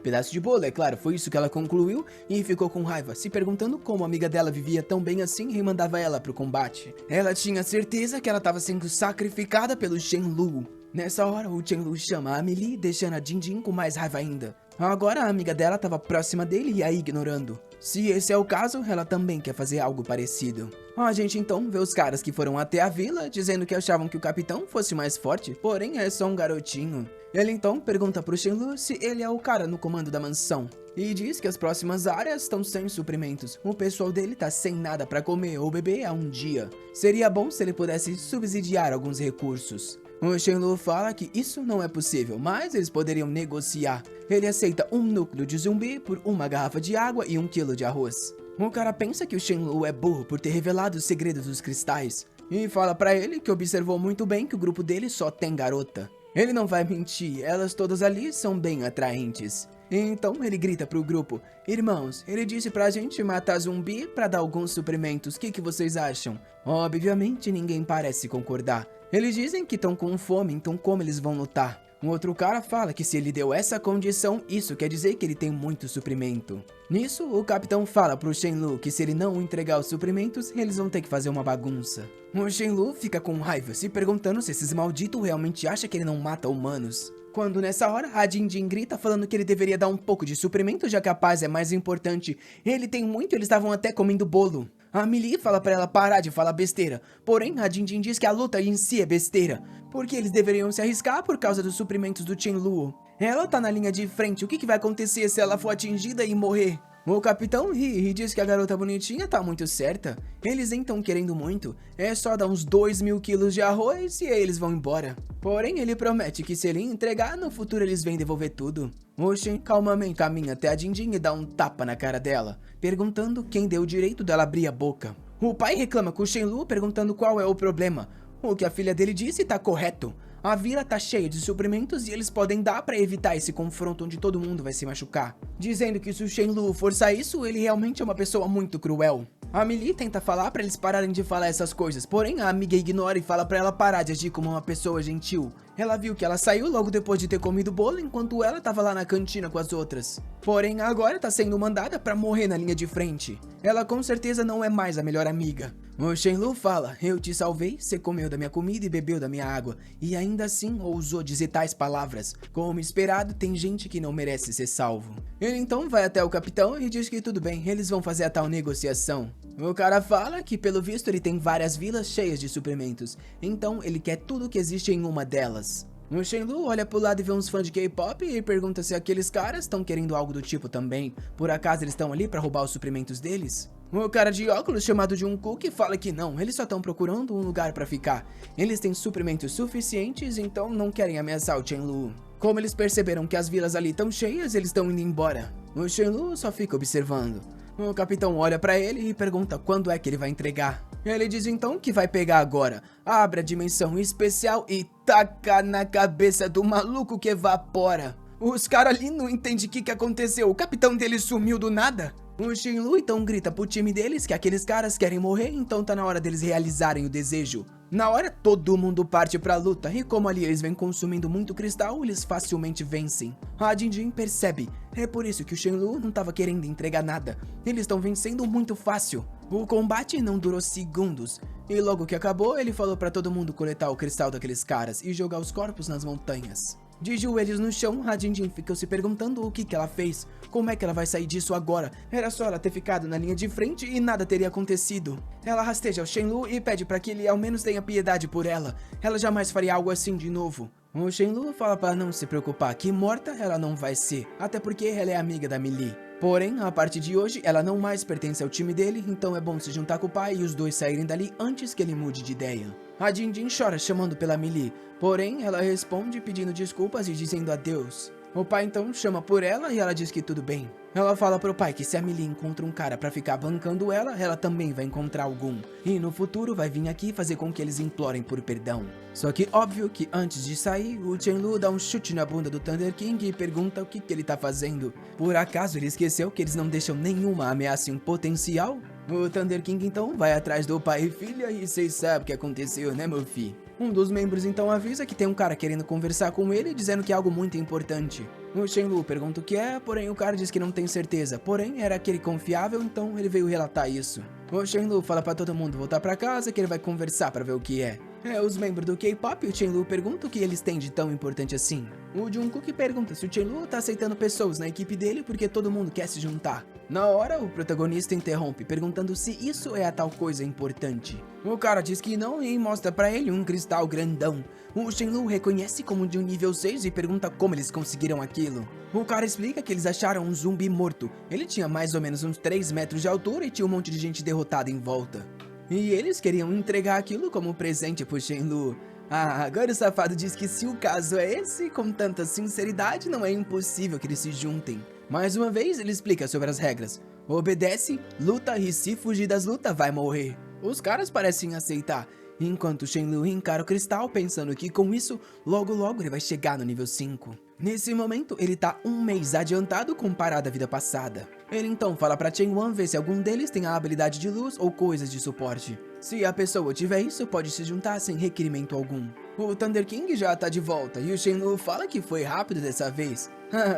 Pedaço de bolo, é claro, foi isso que ela concluiu e ficou com raiva, se perguntando como a amiga dela vivia tão bem assim e mandava ela pro combate. Ela tinha certeza que ela estava sendo sacrificada pelo Shenlu. Nessa hora, o Shenlu chama a Meili, deixando a Jinjin com mais raiva ainda. Agora a amiga dela estava próxima dele e a ignorando. Se esse é o caso, ela também quer fazer algo parecido. A gente então vê os caras que foram até a vila, dizendo que achavam que o capitão fosse mais forte, porém é só um garotinho. Ele então pergunta pro Shenlu se ele é o cara no comando da mansão. E diz que as próximas áreas estão sem suprimentos. O pessoal dele tá sem nada pra comer ou beber há um dia. Seria bom se ele pudesse subsidiar alguns recursos. O Shenlu fala que isso não é possível, mas eles poderiam negociar. Ele aceita um núcleo de zumbi por uma garrafa de água e 1 quilo de arroz. O cara pensa que o Shenlu é burro por ter revelado os segredos dos cristais. E fala pra ele que observou muito bem que o grupo dele só tem garota. Ele não vai mentir, elas todas ali são bem atraentes. Então ele grita pro grupo: irmãos, ele disse pra gente matar zumbi pra dar alguns suprimentos, o que vocês acham? Obviamente ninguém parece concordar. Eles dizem que estão com fome, então como eles vão lutar? Um outro cara fala que se ele deu essa condição, isso quer dizer que ele tem muito suprimento. Nisso, o capitão fala pro Shenlu que se ele não entregar os suprimentos, eles vão ter que fazer uma bagunça. O Shenlu fica com raiva, se perguntando se esses malditos realmente acham que ele não mata humanos. Quando nessa hora, a Jinjin grita falando que ele deveria dar um pouco de suprimento, já que a paz é mais importante. Ele tem muito, eles estavam até comendo bolo. A Meili fala pra ela parar de falar besteira, porém a Jinjin diz que a luta em si é besteira, porque eles deveriam se arriscar por causa dos suprimentos do Shenlu. Ela tá na linha de frente, o que vai acontecer se ela for atingida e morrer? O capitão ri e diz que a garota bonitinha tá muito certa. Eles nem tão querendo muito, é só dar uns 2.000 quilos de arroz e aí eles vão embora. Porém, ele promete que se ele entregar, no futuro eles vêm devolver tudo. O Shen calmamente caminha até a Jinjin e dá um tapa na cara dela, perguntando quem deu o direito dela abrir a boca. O pai reclama com o Shenlu perguntando qual é o problema. O que a filha dele disse tá correto. A vila tá cheia de suprimentos e eles podem dar pra evitar esse confronto onde todo mundo vai se machucar. Dizendo que se o Shenlu forçar isso, ele realmente é uma pessoa muito cruel. A Meili tenta falar pra eles pararem de falar essas coisas, porém a amiga ignora e fala pra ela parar de agir como uma pessoa gentil. Ela viu que ela saiu logo depois de ter comido bolo, enquanto ela tava lá na cantina com as outras. Porém agora tá sendo mandada pra morrer na linha de frente. Ela com certeza não é mais a melhor amiga. O Shenlu fala: eu te salvei, você comeu da minha comida e bebeu da minha água, e ainda assim ousou dizer tais palavras. Como esperado, tem gente que não merece ser salvo. Ele então vai até o capitão e diz que tudo bem, eles vão fazer a tal negociação. O cara fala que pelo visto ele tem várias vilas cheias de suprimentos, então ele quer tudo que existe em uma delas. O Shenlu olha pro lado e vê uns fãs de K-pop e pergunta se aqueles caras estão querendo algo do tipo também. Por acaso eles estão ali pra roubar os suprimentos deles? O cara de óculos chamado Jungkook fala que não, eles só estão procurando um lugar pra ficar. Eles têm suprimentos suficientes, então não querem ameaçar o Shenlu. Como eles perceberam que as vilas ali estão cheias, eles estão indo embora. O Shenlu só fica observando. O capitão olha pra ele e pergunta quando é que ele vai entregar. Ele diz então que vai pegar agora, abre a dimensão especial e taca na cabeça do maluco que evapora. Os caras ali não entendem o que aconteceu, o capitão deles sumiu do nada. O Shenlu então grita pro time deles que aqueles caras querem morrer, então tá na hora deles realizarem o desejo. Na hora, todo mundo parte pra luta, e como ali eles vêm consumindo muito cristal, eles facilmente vencem. A Jinjin percebe, é por isso que o Shenlu não tava querendo entregar nada, eles estão vencendo muito fácil. O combate não durou segundos, e logo que acabou, ele falou pra todo mundo coletar o cristal daqueles caras e jogar os corpos nas montanhas. De joelhos no chão, a Jinjin ficou se perguntando o que ela fez, como é que ela vai sair disso agora, era só ela ter ficado na linha de frente e nada teria acontecido. Ela rasteja o Shenlu e pede pra que ele ao menos tenha piedade por ela, ela jamais faria algo assim de novo. O Shenlu fala pra não se preocupar que morta ela não vai ser, até porque ela é amiga da Meili. Porém, a partir de hoje, ela não mais pertence ao time dele, então é bom se juntar com o pai e os dois saírem dali antes que ele mude de ideia. A Jinjin chora chamando pela Meili, porém ela responde pedindo desculpas e dizendo adeus. O pai então chama por ela e ela diz que tudo bem. Ela fala pro pai que se a Meili encontra um cara pra ficar bancando ela também vai encontrar algum. E no futuro vai vir aqui fazer com que eles implorem por perdão. Só que óbvio que antes de sair, o Shenlu dá um chute na bunda do Thunder King e pergunta o que ele tá fazendo. Por acaso ele esqueceu que eles não deixam nenhuma ameaça em potencial? O Thunder King então vai atrás do pai e filha e vocês sabem o que aconteceu, né, meu filho? Um dos membros então avisa que tem um cara querendo conversar com ele, dizendo que é algo muito importante. O Shenlu pergunta o que é, porém o cara diz que não tem certeza, porém era aquele confiável, então ele veio relatar isso. O Shenlu fala pra todo mundo voltar pra casa, que ele vai conversar pra ver o que é. Os membros do K-pop e o Shenlu perguntam o que eles têm de tão importante assim. O Jungkook pergunta se o Shenlu tá aceitando pessoas na equipe dele porque todo mundo quer se juntar. Na hora, o protagonista interrompe, perguntando se isso é a tal coisa importante. O cara diz que não e mostra pra ele um cristal grandão. O Shenlu reconhece como de um nível 6 e pergunta como eles conseguiram aquilo. O cara explica que eles acharam um zumbi morto. Ele tinha mais ou menos uns 3 metros de altura e tinha um monte de gente derrotada em volta. E eles queriam entregar aquilo como presente pro Shenlu. Agora o safado diz que se o caso é esse, com tanta sinceridade, não é impossível que eles se juntem. Mais uma vez, ele explica sobre as regras. Obedece, luta e se fugir das lutas, vai morrer. Os caras parecem aceitar, enquanto Shenlu encara o cristal, pensando que com isso, logo ele vai chegar no nível 5. Nesse momento, ele tá um mês adiantado comparado à vida passada. Ele então fala pra Changwon ver se algum deles tem a habilidade de luz ou coisas de suporte. Se a pessoa tiver isso, pode se juntar sem requerimento algum. O Thunder King já tá de volta e o Shenlu fala que foi rápido dessa vez.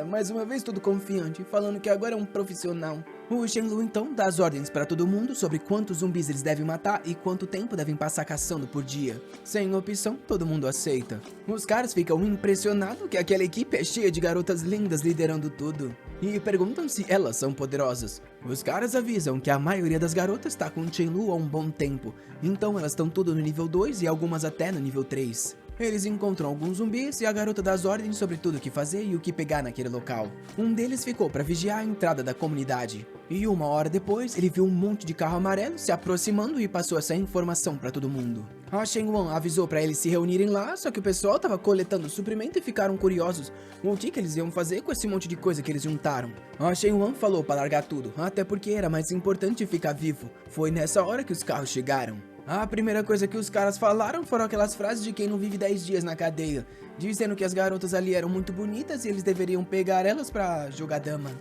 Mais uma vez todo confiante, falando que agora é um profissional. O Shenlu então dá as ordens para todo mundo sobre quantos zumbis eles devem matar e quanto tempo devem passar caçando por dia. Sem opção, todo mundo aceita. Os caras ficam impressionados que aquela equipe é cheia de garotas lindas liderando tudo. E perguntam se elas são poderosas. Os caras avisam que a maioria das garotas tá com o Shenlu há um bom tempo, então elas estão tudo no nível 2 e algumas até no nível 3. Eles encontram alguns zumbis e a garota dá as ordens sobre tudo o que fazer e o que pegar naquele local. Um deles ficou para vigiar a entrada da comunidade. E uma hora depois, ele viu um monte de carro amarelo se aproximando e passou essa informação para todo mundo. A Changwon avisou para eles se reunirem lá, só que o pessoal tava coletando suprimento e ficaram curiosos o que eles iam fazer com esse monte de coisa que eles juntaram. A Changwon falou para largar tudo, até porque era mais importante ficar vivo. Foi nessa hora que os carros chegaram. A primeira coisa que os caras falaram foram aquelas frases de quem não vive 10 dias na cadeia, dizendo que as garotas ali eram muito bonitas e eles deveriam pegar elas pra jogar dama.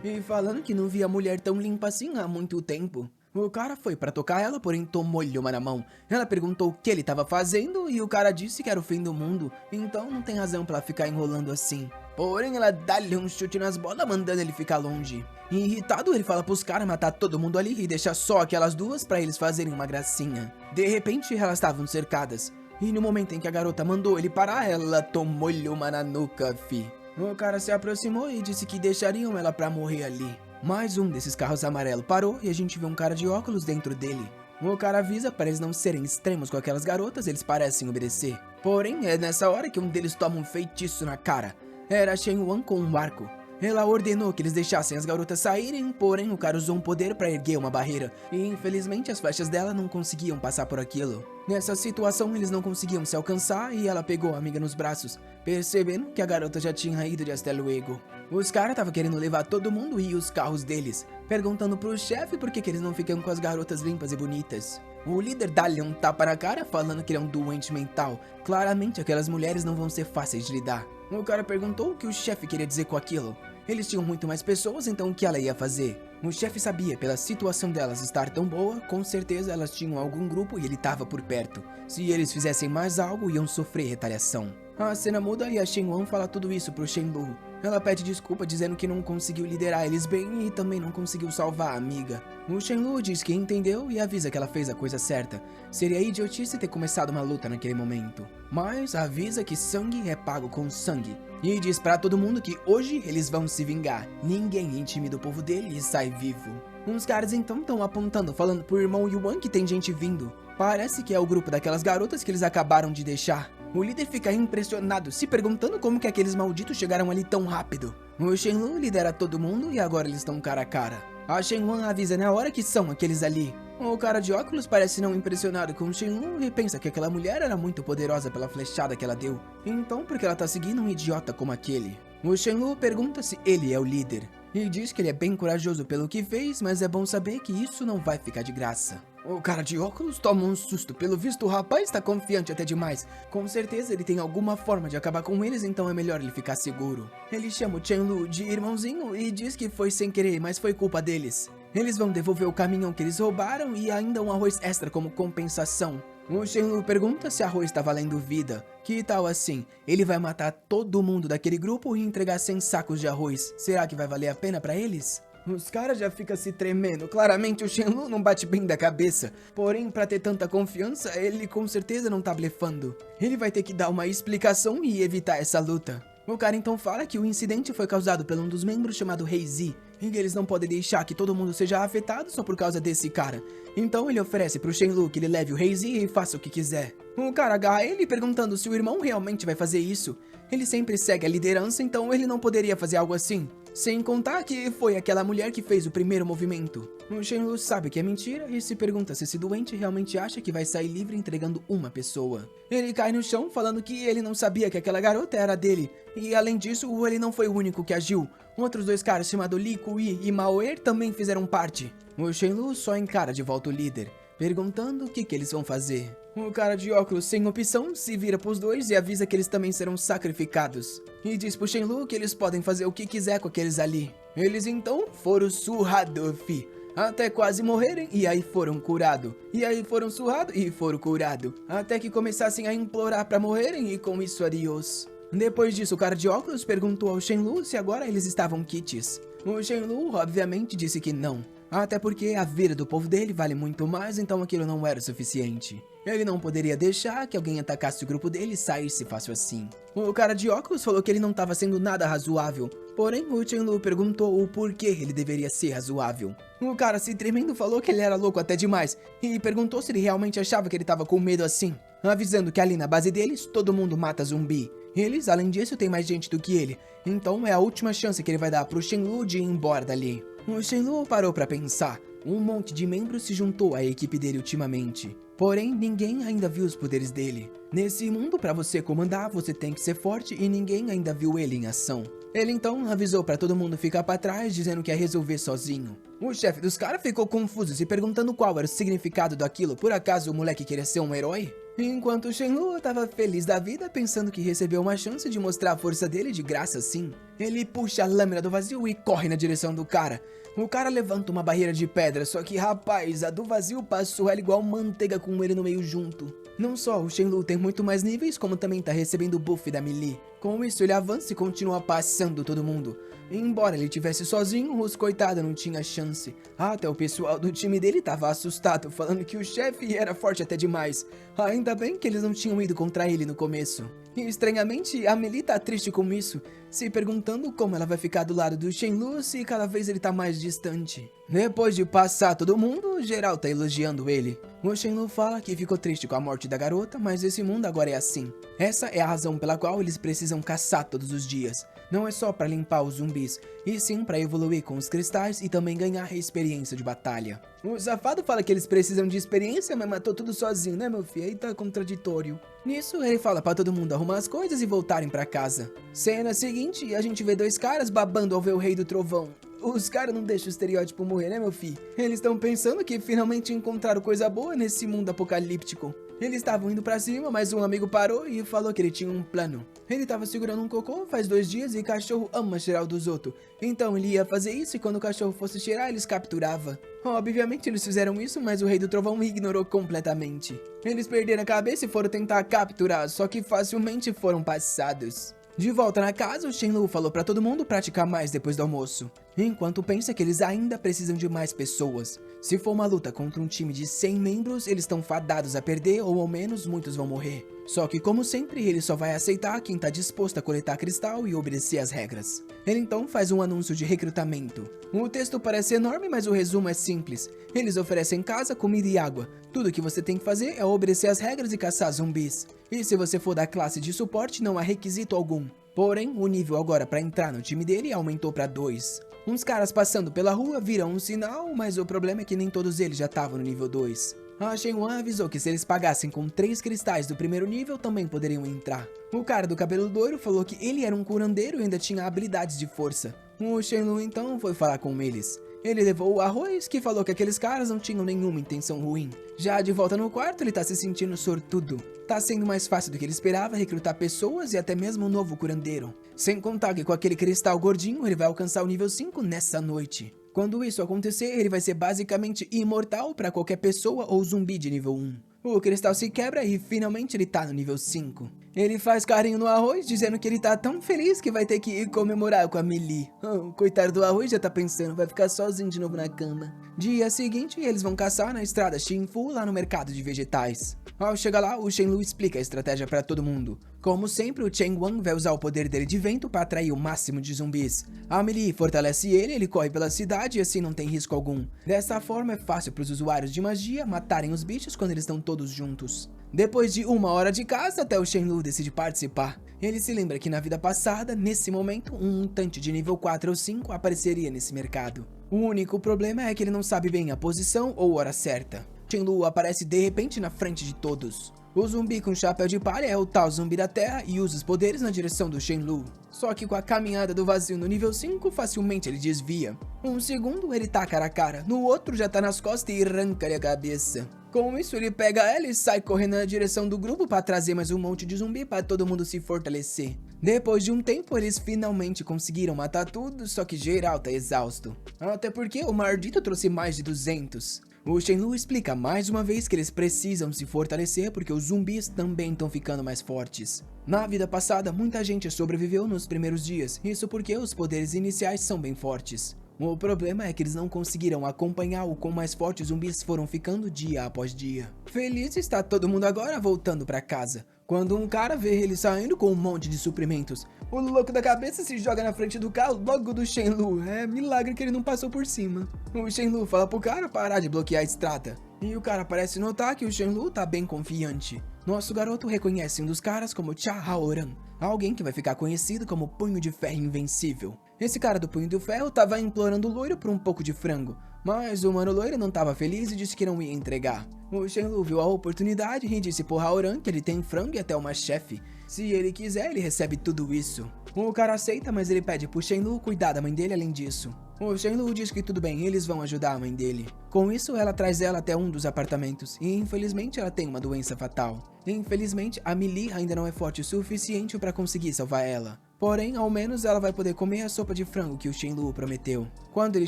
E falando que não via mulher tão limpa assim há muito tempo. O cara foi pra tocar ela, porém tomou-lhe uma na mão. Ela perguntou o que ele tava fazendo e o cara disse que era o fim do mundo, então não tem razão pra ficar enrolando assim. Porém, ela dá-lhe um chute nas bolas, mandando ele ficar longe. E irritado, ele fala pros caras matar todo mundo ali e deixar só aquelas duas pra eles fazerem uma gracinha. De repente, elas estavam cercadas. E no momento em que a garota mandou ele parar, ela tomou-lhe uma na nuca, fi. O cara se aproximou e disse que deixariam ela pra morrer ali. Mais um desses carros amarelo parou e a gente vê um cara de óculos dentro dele. O cara avisa para eles não serem extremos com aquelas garotas, eles parecem obedecer. Porém, é nessa hora que um deles toma um feitiço na cara. Era a Changwon com um arco. Ela ordenou que eles deixassem as garotas saírem, porém o cara usou um poder para erguer uma barreira, e infelizmente as flechas dela não conseguiam passar por aquilo. Nessa situação eles não conseguiam se alcançar e ela pegou a amiga nos braços, percebendo que a garota já tinha ido de hasta luego. Os caras estavam querendo levar todo mundo e os carros deles, perguntando pro chefe por que eles não ficam com as garotas limpas e bonitas. O líder dá-lhe um tapa na cara, falando que ele é um doente mental. Claramente aquelas mulheres não vão ser fáceis de lidar. O cara perguntou o que o chefe queria dizer com aquilo. Eles tinham muito mais pessoas, então o que ela ia fazer? O chefe sabia, pela situação delas estar tão boa, com certeza elas tinham algum grupo e ele estava por perto. Se eles fizessem mais algo, iam sofrer retaliação. A cena muda e a Changwon fala tudo isso pro Shenlu. Ela pede desculpa dizendo que não conseguiu liderar eles bem e também não conseguiu salvar a amiga. O Shenlu diz que entendeu e avisa que ela fez a coisa certa. Seria idiotice ter começado uma luta naquele momento. Mas avisa que sangue é pago com sangue. E diz pra todo mundo que hoje eles vão se vingar. Ninguém intimida o povo dele e sai vivo. Uns caras então estão apontando, falando pro irmão Yuan que tem gente vindo. Parece que é o grupo daquelas garotas que eles acabaram de deixar. O líder fica impressionado, se perguntando como que aqueles malditos chegaram ali tão rápido. O Shenlu lidera todo mundo e agora eles estão cara a cara. A Shenwan avisa na hora que são aqueles ali. O cara de óculos parece não impressionado com o Shenlu e pensa que aquela mulher era muito poderosa pela flechada que ela deu. Então, por que ela tá seguindo um idiota como aquele? O Shenlu pergunta se ele é o líder. E diz que ele é bem corajoso pelo que fez, mas é bom saber que isso não vai ficar de graça. O cara de óculos toma um susto, pelo visto o rapaz está confiante até demais. Com certeza ele tem alguma forma de acabar com eles, então é melhor ele ficar seguro. Ele chama o Shenlu de irmãozinho e diz que foi sem querer, mas foi culpa deles. Eles vão devolver o caminhão que eles roubaram e ainda um arroz extra como compensação. O Shenlu pergunta se arroz está valendo vida. Que tal assim? Ele vai matar todo mundo daquele grupo e entregar 100 sacos de arroz. Será que vai valer a pena pra eles? Os caras já ficam se tremendo. Claramente o Shenlu não bate bem da cabeça. Porém, pra ter tanta confiança, ele com certeza não tá blefando. Ele vai ter que dar uma explicação e evitar essa luta. O cara então fala que o incidente foi causado por um dos membros chamado Rei Zi, e que eles não podem deixar que todo mundo seja afetado só por causa desse cara. Então ele oferece pro Shenlu que ele leve o Rei Zi e faça o que quiser. O cara agarra ele perguntando se o irmão realmente vai fazer isso. Ele sempre segue a liderança, então ele não poderia fazer algo assim. Sem contar que foi aquela mulher que fez o primeiro movimento. O Shenlu sabe que é mentira e se pergunta se esse doente realmente acha que vai sair livre entregando uma pessoa. Ele cai no chão falando que ele não sabia que aquela garota era dele. E além disso, ele não foi o único que agiu. Outros dois caras chamados Li Kui e Maoer também fizeram parte. O Shenlu só encara de volta o líder, perguntando o que eles vão fazer. O cara de óculos, sem opção, se vira pros dois e avisa que eles também serão sacrificados. E diz pro Shenlu que eles podem fazer o que quiser com aqueles ali. Eles então foram surrados, fi. Até quase morrerem e aí foram curados. E aí foram surrados e foram curados. Até que começassem a implorar pra morrerem e com isso adiós. Depois disso, o cara de óculos perguntou ao Shenlu se agora eles estavam quites. O Shenlu obviamente disse que não. Até porque a vida do povo dele vale muito mais, então aquilo não era o suficiente. Ele não poderia deixar que alguém atacasse o grupo dele e saísse fácil assim. O cara de óculos falou que ele não estava sendo nada razoável. Porém, o Shenlu perguntou o porquê ele deveria ser razoável. O cara se tremendo falou que ele era louco até demais e perguntou se ele realmente achava que ele estava com medo assim, avisando que ali na base deles todo mundo mata zumbi. Eles, além disso, tem mais gente do que ele, então é a última chance que ele vai dar pro Shenlu de ir embora dali. O Shenlu parou pra pensar. Um monte de membros se juntou à equipe dele ultimamente. Porém, ninguém ainda viu os poderes dele. Nesse mundo, pra você comandar, você tem que ser forte e ninguém ainda viu ele em ação. Ele então avisou pra todo mundo ficar pra trás, dizendo que ia resolver sozinho. O chefe dos caras ficou confuso, se perguntando qual era o significado daquilo. Por acaso o moleque queria ser um herói? Enquanto o Shenlu estava feliz da vida, pensando que recebeu uma chance de mostrar a força dele de graça assim. Ele puxa a lâmina do vazio e corre na direção do cara. O cara levanta uma barreira de pedra, só que rapaz, a do vazio passou ela igual manteiga com ele no meio junto. Não só o Shenlu tem muito mais níveis, como também tá recebendo o buff da melee. Com isso ele avança e continua passando todo mundo. Embora ele tivesse sozinho, os coitados não tinham chance. Até o pessoal do time dele tava assustado, falando que o chefe era forte até demais. Ainda bem que eles não tinham ido contra ele no começo. E estranhamente, a Melee tá triste com isso, se perguntando como ela vai ficar do lado do Shenlu se cada vez ele tá mais distante. Depois de passar todo mundo, geral tá elogiando ele. O Shenlu fala que ficou triste com a morte da garota, mas esse mundo agora é assim. Essa é a razão pela qual eles precisam caçar todos os dias. Não é só pra limpar os zumbis, e sim pra evoluir com os cristais e também ganhar experiência de batalha. O safado fala que eles precisam de experiência, mas matou tudo sozinho, né meu filho? Aí tá contraditório. Nisso, ele fala pra todo mundo arrumar as coisas e voltarem pra casa. Cena seguinte, a gente vê dois caras babando ao ver o Rei do Trovão. Os caras não deixam o estereótipo morrer, né meu filho? Eles estão pensando que finalmente encontraram coisa boa nesse mundo apocalíptico. Eles estavam indo pra cima, mas um amigo parou e falou que ele tinha um plano. Ele tava segurando um cocô faz 2 dias e cachorro ama cheirar o dos outros. Então ele ia fazer isso e quando o cachorro fosse cheirar, eles capturavam. Obviamente eles fizeram isso, mas o Rei do Trovão ignorou completamente. Eles perderam a cabeça e foram tentar capturar, só que facilmente foram passados. De volta na casa, o Shenlu falou pra todo mundo praticar mais depois do almoço, enquanto pensa que eles ainda precisam de mais pessoas. Se for uma luta contra um time de 100 membros, eles estão fadados a perder ou ao menos muitos vão morrer. Só que como sempre, ele só vai aceitar quem tá disposto a coletar cristal e obedecer às regras. Ele então faz um anúncio de recrutamento. O texto parece enorme, mas o resumo é simples. Eles oferecem casa, comida e água. Tudo que você tem que fazer é obedecer às regras e caçar zumbis. E se você for da classe de suporte, não há requisito algum. Porém, o nível agora para entrar no time dele aumentou para 2. Uns caras passando pela rua viram um sinal, mas o problema é que nem todos eles já estavam no nível 2. A Shenwan avisou que se eles pagassem com 3 cristais do primeiro nível, também poderiam entrar. O cara do cabelo loiro falou que ele era um curandeiro e ainda tinha habilidades de força. O Shenlu então foi falar com eles. Ele levou o arroz, que falou que aqueles caras não tinham nenhuma intenção ruim. Já de volta no quarto, ele tá se sentindo sortudo. Tá sendo mais fácil do que ele esperava recrutar pessoas e até mesmo um novo curandeiro. Sem contar que com aquele cristal gordinho, ele vai alcançar o nível 5 nessa noite. Quando isso acontecer, ele vai ser basicamente imortal para qualquer pessoa ou zumbi de nível 1. O cristal se quebra e finalmente ele tá no nível 5. Ele faz carinho no arroz, dizendo que ele tá tão feliz que vai ter que ir comemorar com a Meili. Oh, coitado do arroz já tá pensando, vai ficar sozinho de novo na cama. Dia seguinte, eles vão caçar na estrada Xinfu lá no mercado de vegetais. Ao chegar lá, o Shenlu explica a estratégia para todo mundo. Como sempre, o Chengwan vai usar o poder dele de vento para atrair o máximo de zumbis. A Meili fortalece ele corre pela cidade e assim não tem risco algum. Dessa forma, é fácil para os usuários de magia matarem os bichos quando eles estão todos juntos. Depois de 1 hora de caça, até o Shenlu decide participar. Ele se lembra que na vida passada, nesse momento, um mutante de nível 4 ou 5 apareceria nesse mercado. O único problema é que ele não sabe bem a posição ou hora certa. Shenlu aparece de repente na frente de todos. O zumbi com chapéu de palha é o tal zumbi da terra e usa os poderes na direção do Shenlu. Só que com a caminhada do vazio no nível 5, facilmente ele desvia. Um segundo ele tá cara a cara, no outro já tá nas costas e arranca-lhe a cabeça. Com isso ele pega ela e sai correndo na direção do grupo para trazer mais um monte de zumbi para todo mundo se fortalecer. Depois de um tempo eles finalmente conseguiram matar tudo, só que geral tá exausto. Até porque o maldito trouxe mais de 200. O Shenlu explica mais uma vez que eles precisam se fortalecer porque os zumbis também estão ficando mais fortes. Na vida passada, muita gente sobreviveu nos primeiros dias, isso porque os poderes iniciais são bem fortes. O problema é que eles não conseguiram acompanhar o quão mais fortes os zumbis foram ficando dia após dia. Feliz está todo mundo agora voltando para casa, quando um cara vê ele saindo com um monte de suprimentos. O louco da cabeça se joga na frente do carro logo do Shenlu. É milagre que ele não passou por cima. O Shenlu fala pro cara parar de bloquear a estrada. E o cara parece notar que o Shenlu tá bem confiante. Nosso garoto reconhece um dos caras como Cha Haoran, alguém que vai ficar conhecido como Punho de Ferro Invencível. Esse cara do Punho de Ferro tava implorando o loiro por um pouco de frango, mas o mano loiro não tava feliz e disse que não ia entregar. O Shenlu viu a oportunidade e disse pro Haoran que ele tem frango e até uma chefe. Se ele quiser, ele recebe tudo isso. O cara aceita, mas ele pede pro Shenlu cuidar da mãe dele além disso. O Shenlu diz que tudo bem, eles vão ajudar a mãe dele. Com isso, ela traz ela até um dos apartamentos e infelizmente ela tem uma doença fatal. Infelizmente, a Meili ainda não é forte o suficiente para conseguir salvar ela. Porém, ao menos ela vai poder comer a sopa de frango que o Shenlu prometeu. Quando ele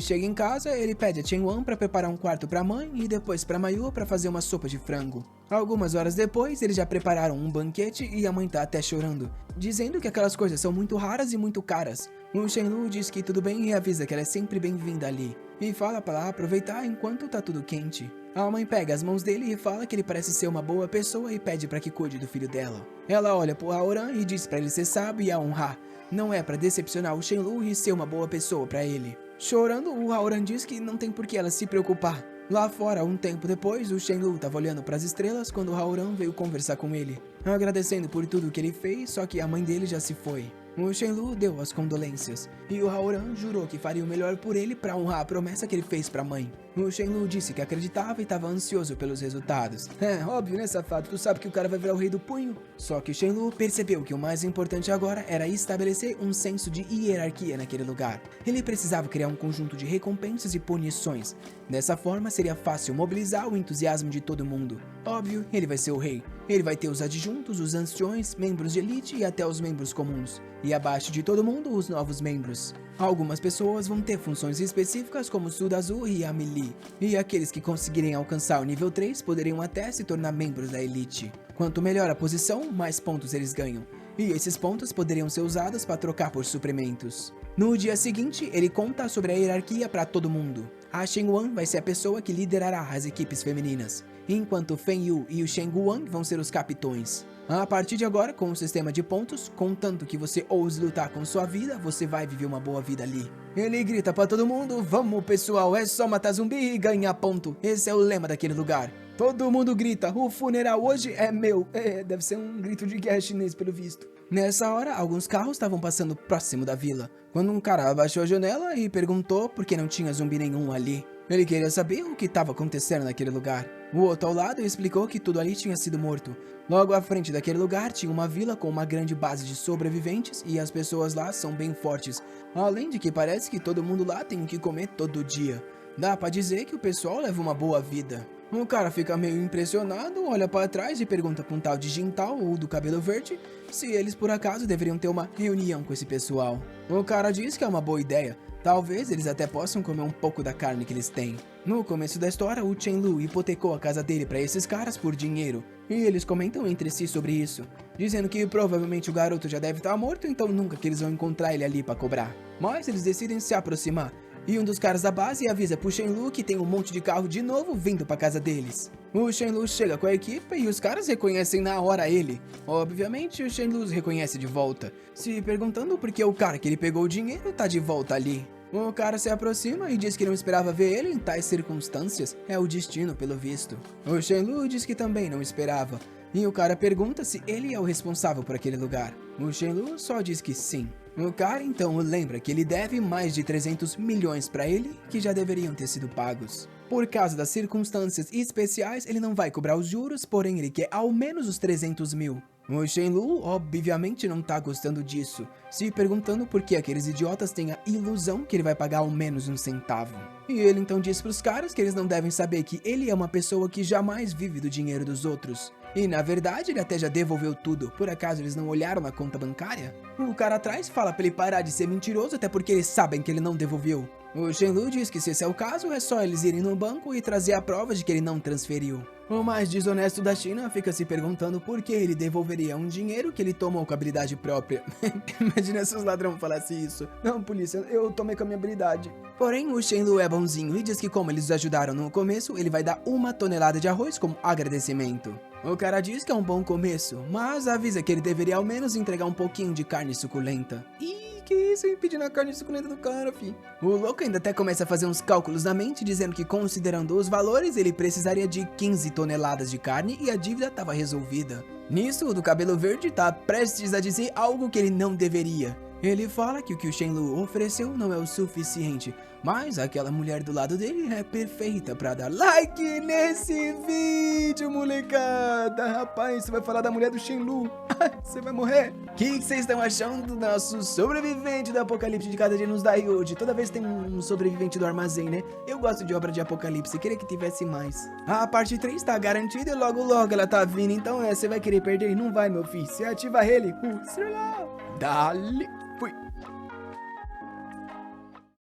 chega em casa, ele pede a Chengwan para preparar um quarto para a mãe e depois para Mayu para fazer uma sopa de frango. Algumas horas depois, eles já prepararam um banquete e a mãe tá até chorando, dizendo que aquelas coisas são muito raras e muito caras. O Shenlu diz que tudo bem e avisa que ela é sempre bem-vinda ali, e fala para ela aproveitar enquanto tá tudo quente. A mãe pega as mãos dele e fala que ele parece ser uma boa pessoa e pede para que cuide do filho dela. Ela olha pro Haoran e diz para ele ser sábio e a honrar. Não é para decepcionar o Shenlu e ser uma boa pessoa para ele. Chorando, o Haoran diz que não tem por que ela se preocupar. Lá fora, um tempo depois, o Shenlu tava olhando para as estrelas quando o Haoran veio conversar com ele, agradecendo por tudo que ele fez, só que a mãe dele já se foi. O Shenlu deu as condolências, e o Haoran jurou que faria o melhor por ele para honrar a promessa que ele fez para a mãe. O Shenlu disse que acreditava e estava ansioso pelos resultados. É, óbvio, né, safado? Tu sabe que o cara vai virar o rei do punho? Só que o Shenlu percebeu que o mais importante agora era estabelecer um senso de hierarquia naquele lugar. Ele precisava criar um conjunto de recompensas e punições. Dessa forma, seria fácil mobilizar o entusiasmo de todo mundo. Óbvio, ele vai ser o rei. Ele vai ter os adjuntos, os anciões, membros de elite e até os membros comuns. E abaixo de todo mundo, os novos membros. Algumas pessoas vão ter funções específicas como Sudazu e a Meili. E aqueles que conseguirem alcançar o nível 3 poderiam até se tornar membros da elite. Quanto melhor a posição, mais pontos eles ganham. E esses pontos poderiam ser usados para trocar por suprimentos. No dia seguinte, ele conta sobre a hierarquia para todo mundo. A Shenwan vai ser a pessoa que liderará as equipes femininas, enquanto Feng Yu e o Shen Guang vão ser os capitões. A partir de agora, com o sistema de pontos, contanto que você ouse lutar com sua vida, você vai viver uma boa vida ali. Ele grita pra todo mundo: vamos pessoal, é só matar zumbi e ganhar ponto. Esse é o lema daquele lugar. Todo mundo grita, o funeral hoje é meu. Deve ser um grito de guerra chinês pelo visto. Nessa hora, alguns carros estavam passando próximo da vila, quando um cara abaixou a janela e perguntou por que não tinha zumbi nenhum ali. Ele queria saber o que estava acontecendo naquele lugar. O outro ao lado explicou que tudo ali tinha sido morto. Logo à frente daquele lugar tinha uma vila com uma grande base de sobreviventes e as pessoas lá são bem fortes. Além de que parece que todo mundo lá tem o que comer todo dia. Dá pra dizer que o pessoal leva uma boa vida. O cara fica meio impressionado, olha para trás e pergunta pra um tal de Jintal ou do cabelo verde se eles por acaso deveriam ter uma reunião com esse pessoal. O cara diz que é uma boa ideia. Talvez eles até possam comer um pouco da carne que eles têm. No começo da história, o Chen Lu hipotecou a casa dele para esses caras por dinheiro. E eles comentam entre si sobre isso, dizendo que provavelmente o garoto já deve estar morto, então nunca que eles vão encontrar ele ali para cobrar. Mas eles decidem se aproximar. E um dos caras da base avisa pro Chen Lu que tem um monte de carro de novo vindo pra casa deles. O Chen Lu chega com a equipe e os caras reconhecem na hora ele. Obviamente, o Chen Lu os reconhece de volta, se perguntando por que o cara que ele pegou o dinheiro tá de volta ali. O cara se aproxima e diz que não esperava ver ele em tais circunstâncias, é o destino pelo visto. O Chen Lu diz que também não esperava, e o cara pergunta se ele é o responsável por aquele lugar. O Chen Lu só diz que sim. O cara então lembra que ele deve mais de 300 milhões para ele, que já deveriam ter sido pagos. Por causa das circunstâncias especiais, ele não vai cobrar os juros, porém ele quer ao menos os 300 mil. O Chen Lu obviamente não tá gostando disso, se perguntando por que aqueles idiotas têm a ilusão que ele vai pagar ao menos um centavo. E ele então diz pros caras que eles não devem saber que ele é uma pessoa que jamais vive do dinheiro dos outros. E na verdade ele até já devolveu tudo, por acaso eles não olharam na conta bancária? O cara atrás fala pra ele parar de ser mentiroso até porque eles sabem que ele não devolveu. O Chen Lu diz que se esse é o caso, é só eles irem no banco e trazer a prova de que ele não transferiu. O mais desonesto da China fica se perguntando por que ele devolveria um dinheiro que ele tomou com habilidade própria. Imagina se os ladrões falassem isso. Não, polícia, eu tomei com a minha habilidade. Porém, o Chen Lu é bonzinho e diz que como eles ajudaram no começo, ele vai dar 1 tonelada de arroz como agradecimento. O cara diz que é um bom começo, mas avisa que ele deveria ao menos entregar um pouquinho de carne suculenta. Que isso, pedindo a carne suculenta do cara, fi. O louco ainda até começa a fazer uns cálculos na mente, dizendo que considerando os valores, ele precisaria de 15 toneladas de carne e a dívida estava resolvida. Nisso, o do cabelo verde tá prestes a dizer algo que ele não deveria. Ele fala que o Chen Lu ofereceu não é o suficiente, mas aquela mulher do lado dele é perfeita pra dar like nesse vídeo, molecada. Rapaz, você vai falar da mulher do Chen Lu. Você vai morrer. O que vocês estão achando do nosso sobrevivente do apocalipse de cada dia nos dai hoje? Toda vez tem um sobrevivente do armazém, né? Eu gosto de obra de apocalipse, queria que tivesse mais. A parte 3 tá garantida e logo logo ela tá vindo, então você vai querer perder? Não vai, meu filho. Você ativa ele. Dale. Fui.